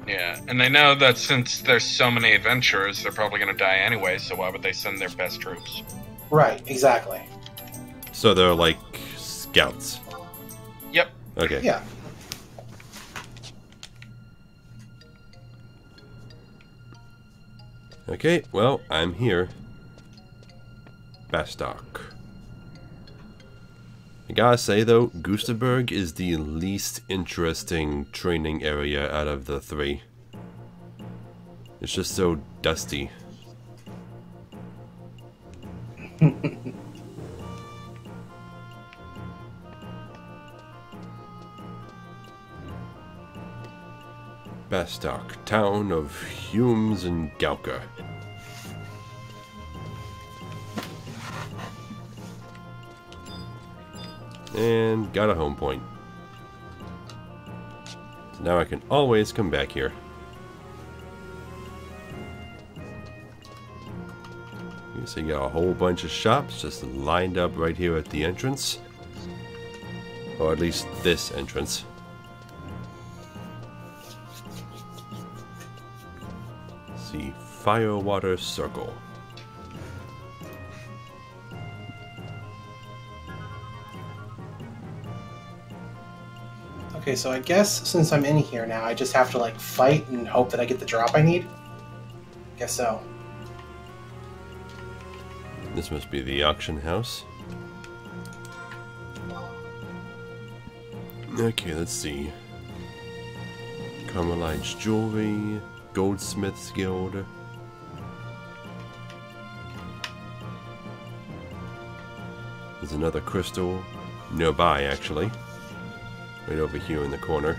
Yeah, and they know that since there's so many adventurers, they're probably going to die anyway, so why would they send their best troops? Right, exactly. So they're like scouts. Yep. Okay. Yeah. Okay, well, I'm here. Bastok. I gotta say though, Gustaberg is the least interesting training area out of the three. It's just so dusty. Bastok, town of Humes and Gauka. And got a home point. So now I can always come back here. So you got a whole bunch of shops just lined up right here at the entrance. Or at least this entrance. See, Firewater Circle. Okay, so I guess since I'm in here now, I just have to, like, fight and hope that I get the drop I need? Guess so. This must be the auction house. Okay, let's see. Carmeline's Jewelry, Goldsmith's Guild. There's another crystal nearby, actually. Right over here in the corner.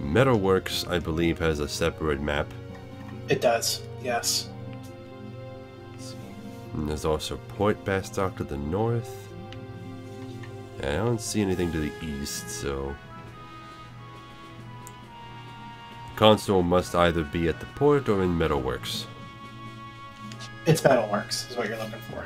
Metalworks, I believe, has a separate map. It does, yes. And there's also Port Bastock to the north. I don't see anything to the east, so... Console must either be at the port or in Metalworks. It's Metalworks, is what you're looking for.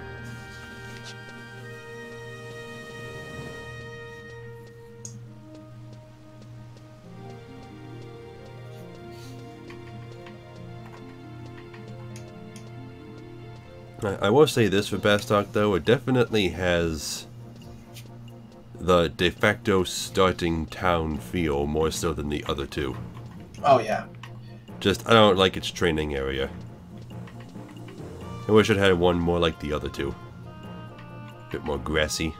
I will say this for Bastock, though, it definitely has the de facto starting town feel more so than the other two. Oh, yeah. Just, I don't like its training area. I wish it had one more like the other two. A bit more grassy.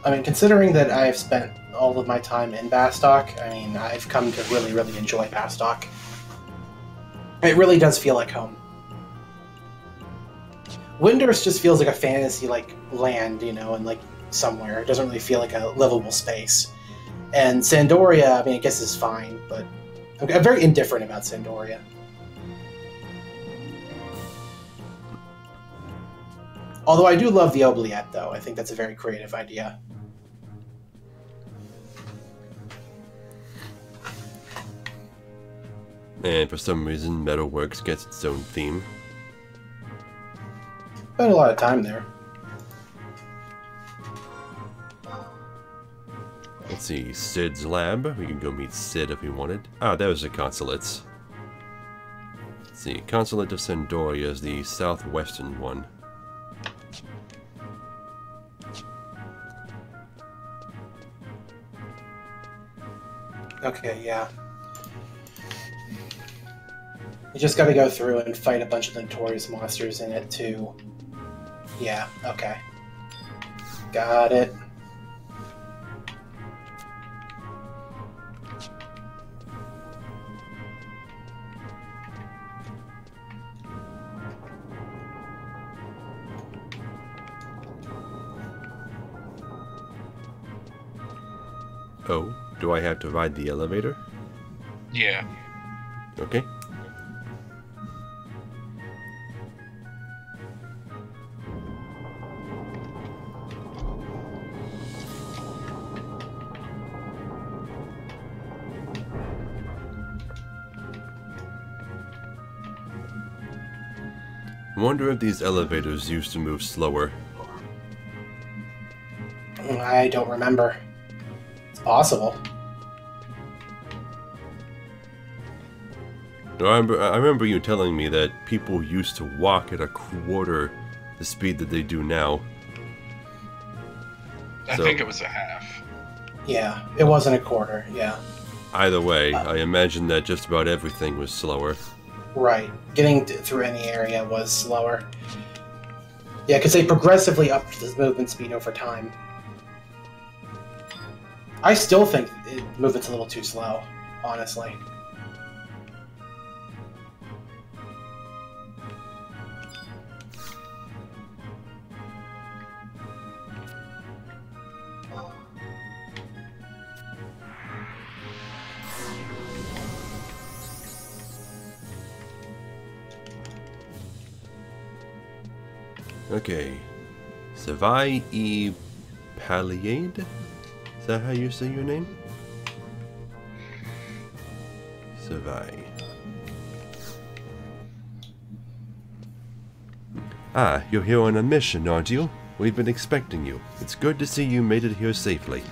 I mean, considering that I've spent all of my time in Bastock, I mean, I've come to really, really enjoy Bastock. It really does feel like home. Windurst just feels like a fantasy, like, land, you know, and, like, somewhere. It doesn't really feel like a livable space. And Sandoria, I mean, I guess is fine, but I'm very indifferent about Sandoria. Although I do love the Oubliette, though. I think that's a very creative idea. And for some reason, Metalworks gets its own theme. Spent a lot of time there. Let's see, Sid's lab. We can go meet Sid if we wanted. Ah, that was the Consulates. Let's see, Consulate of Centauri is the southwestern one. Okay, yeah. You just gotta go through and fight a bunch of notorious monsters in it, too. Yeah, okay. Got it. Oh, do I have to ride the elevator? Yeah. Okay. I wonder if these elevators used to move slower. I don't remember. It's possible. No, I remember you telling me that people used to walk at a quarter the speed that they do now. I think it was a half. Yeah, it wasn't a quarter, yeah. Either way, I imagine that just about everything was slower. Right. Getting through any area was slower. Yeah, because they progressively upped the movement speed over time. I still think movement's a little too slow, honestly. Okay. Savai E. Paliade? Is that how you say your name? Savai. Ah, you're here on a mission, aren't you? We've been expecting you. It's good to see you made it here safely.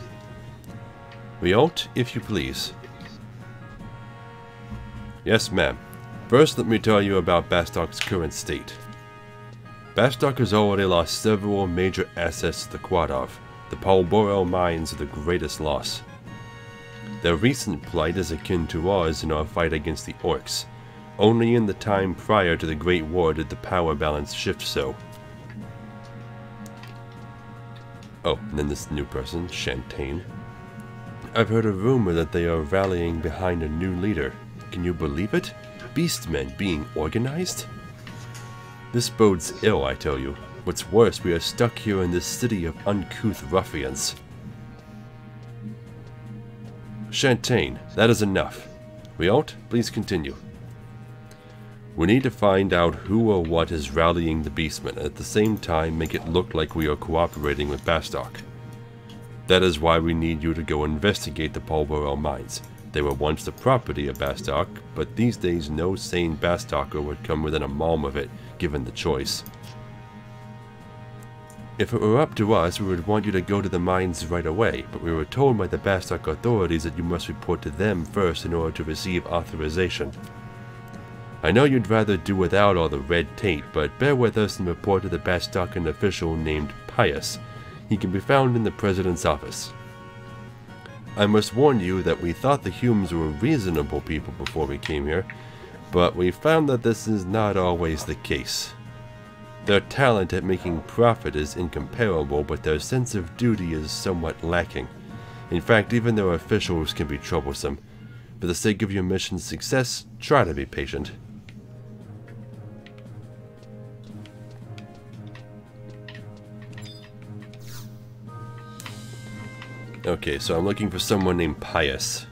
Rialt, if you please. Yes, ma'am. First, let me tell you about Bastock's current state. Bastock has already lost several major assets to the Quadov. The Palboro mines are the greatest loss. Their recent plight is akin to ours in our fight against the Orcs. Only in the time prior to the Great War did the power balance shift so. Oh, and then this new person, Shantaine. I've heard a rumor that they are rallying behind a new leader. Can you believe it? Beastmen being organized? This bodes ill, I tell you. What's worse, we are stuck here in this city of uncouth ruffians. Shantain, that is enough. Rialt, please continue. We need to find out who or what is rallying the Beastmen, and at the same time make it look like we are cooperating with Bastok. That is why we need you to go investigate the Pulverell mines. They were once the property of Bastok, but these days no sane Bastoker would come within a palm of it, given the choice. If it were up to us, we would want you to go to the mines right away, but we were told by the Bastok authorities that you must report to them first in order to receive authorization. I know you'd rather do without all the red tape, but bear with us and report to the Bastokan official named Pius. He can be found in the President's office. I must warn you that we thought the Humes were reasonable people before we came here, but we found that this is not always the case. Their talent at making profit is incomparable, but their sense of duty is somewhat lacking. In fact, even their officials can be troublesome. For the sake of your mission's success, try to be patient. Okay, so I'm looking for someone named Pius.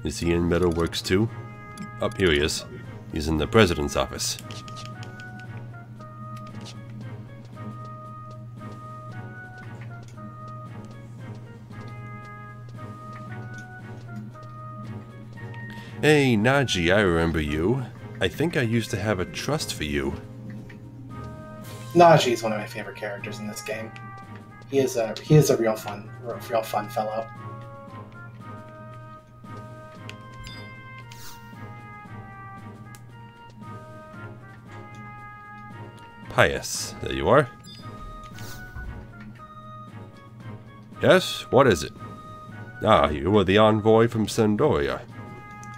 Is he in Metalworks too? Oh, here he is. He's in the President's office. Hey, Naji, I remember you. I think I used to have a trust for you. Najee is one of my favorite characters in this game. He is a real fun fellow. Pius, there you are. Yes, what is it? Ah, you were the envoy from Sandoria.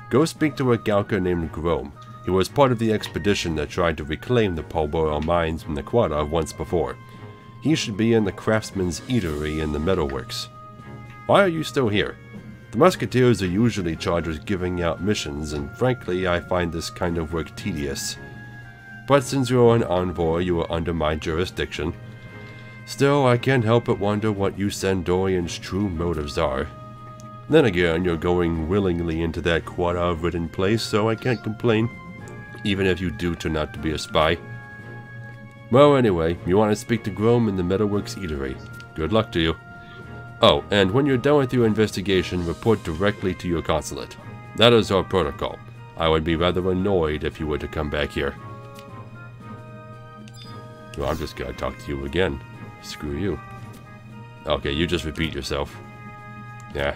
Go speak to a Galka named Grom. He was part of the expedition that tried to reclaim the Pulverell mines from the Quada once before. He should be in the Craftsman's Eatery in the Metalworks. Why are you still here? The Musketeers are usually charged with giving out missions, and frankly, I find this kind of work tedious. But since you're an envoy, you are under my jurisdiction. Still, I can't help but wonder what you Sandorians' true motives are. Then again, you're going willingly into that Quada-ridden place, so I can't complain, even if you do turn out to be a spy. Well, anyway, you want to speak to Grom in the Metalworks Eatery. Good luck to you. Oh, and when you're done with your investigation, report directly to your consulate. That is our protocol. I would be rather annoyed if you were to come back here. Well, I'm just gonna talk to you again. Screw you. Okay, you just repeat yourself. Yeah.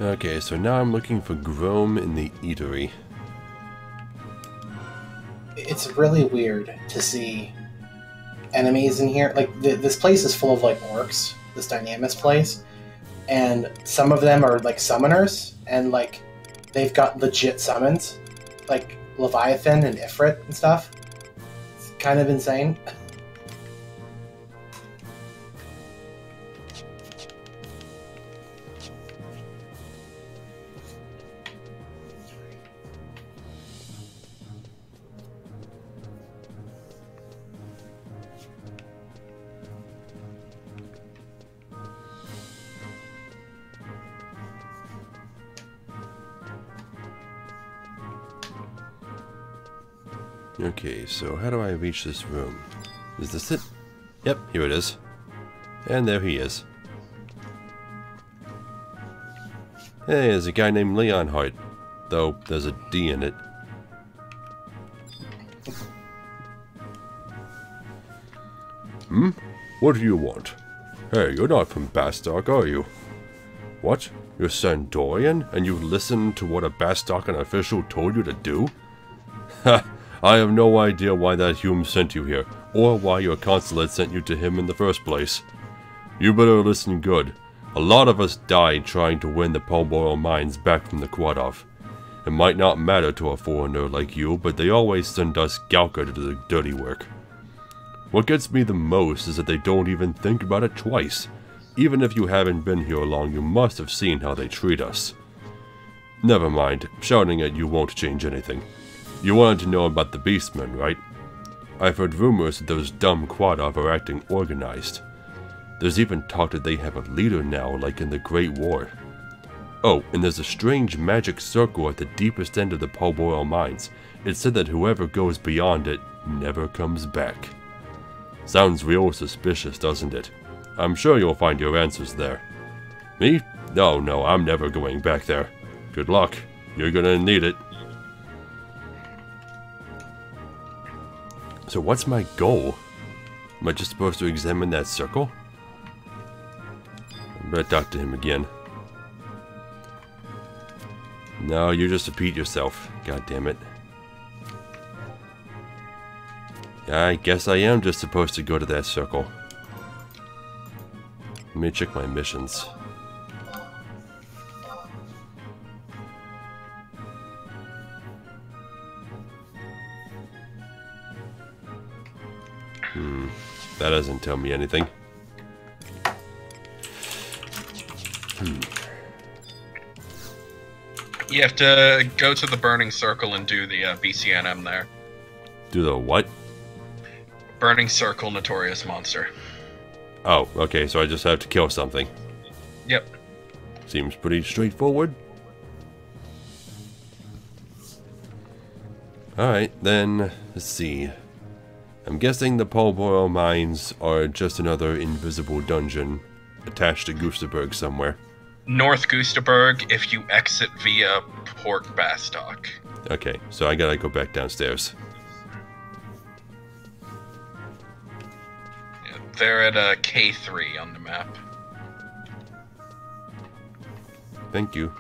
Okay, so now I'm looking for Grom in the Eatery. It's really weird to see enemies in here. Like, this place is full of, like, orcs, this Dynamis place, and some of them are, like, summoners, and, like, they've got legit summons, like Leviathan and Ifrit and stuff. It's kind of insane. Okay, so how do I reach this room? Is this it? Yep, here it is. And there he is. Hey, there's a guy named Leonhardt, though there's a D in it. Hmm? What do you want? Hey, you're not from Bastok, are you? What? You're Sandorian, and you listened to what a Bastokan official told you to do? Ha! I have no idea why that Hume sent you here, or why your consulate sent you to him in the first place. You better listen good. A lot of us died trying to win the Pulverell mines back from the Quadov. It might not matter to a foreigner like you, but they always send us Galka to do the dirty work. What gets me the most is that they don't even think about it twice. Even if you haven't been here long, you must have seen how they treat us. Never mind. Shouting at you won't change anything. You wanted to know about the Beastmen, right? I've heard rumors that those dumb Quadov are acting organized. There's even talk that they have a leader now, like in the Great War. Oh, and there's a strange magic circle at the deepest end of the Polboil mines. It's said that whoever goes beyond it never comes back. Sounds real suspicious, doesn't it? I'm sure you'll find your answers there. Me? No, I'm never going back there. Good luck. You're gonna need it. So what's my goal? Am I just supposed to examine that circle? I better talk to him again. No, you just repeat yourself. God damn it. Yeah, I guess I am just supposed to go to that circle. Let me check my missions. That doesn't tell me anything. You have to go to the Burning Circle and do the BCNM there. Do the what? Burning Circle Notorious Monster. Oh, okay, so I just have to kill something. Yep. Seems pretty straightforward. Alright, then, let's see. I'm guessing the Polboil mines are just another invisible dungeon attached to Gustaberg somewhere. North Gustaberg if you exit via Port Bastock. Okay, so I gotta go back downstairs. Yeah, they're at K3 on the map. Thank you.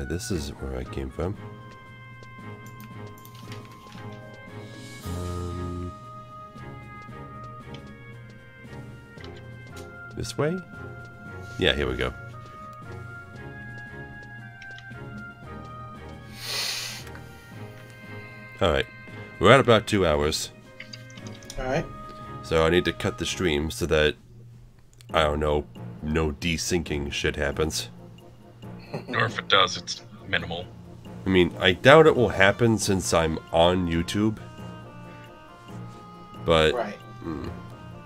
This is where I came from. This way? Yeah, here we go. Alright, we're at about 2 hours. Alright. So I need to cut the stream so that, I don't know, no desyncing shit happens. Or if it does, it's minimal. I mean, I doubt it will happen since I'm on YouTube. But, Right.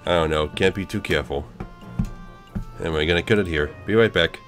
I don't know, can't be too careful. Anyway, gonna cut it here. Be right back.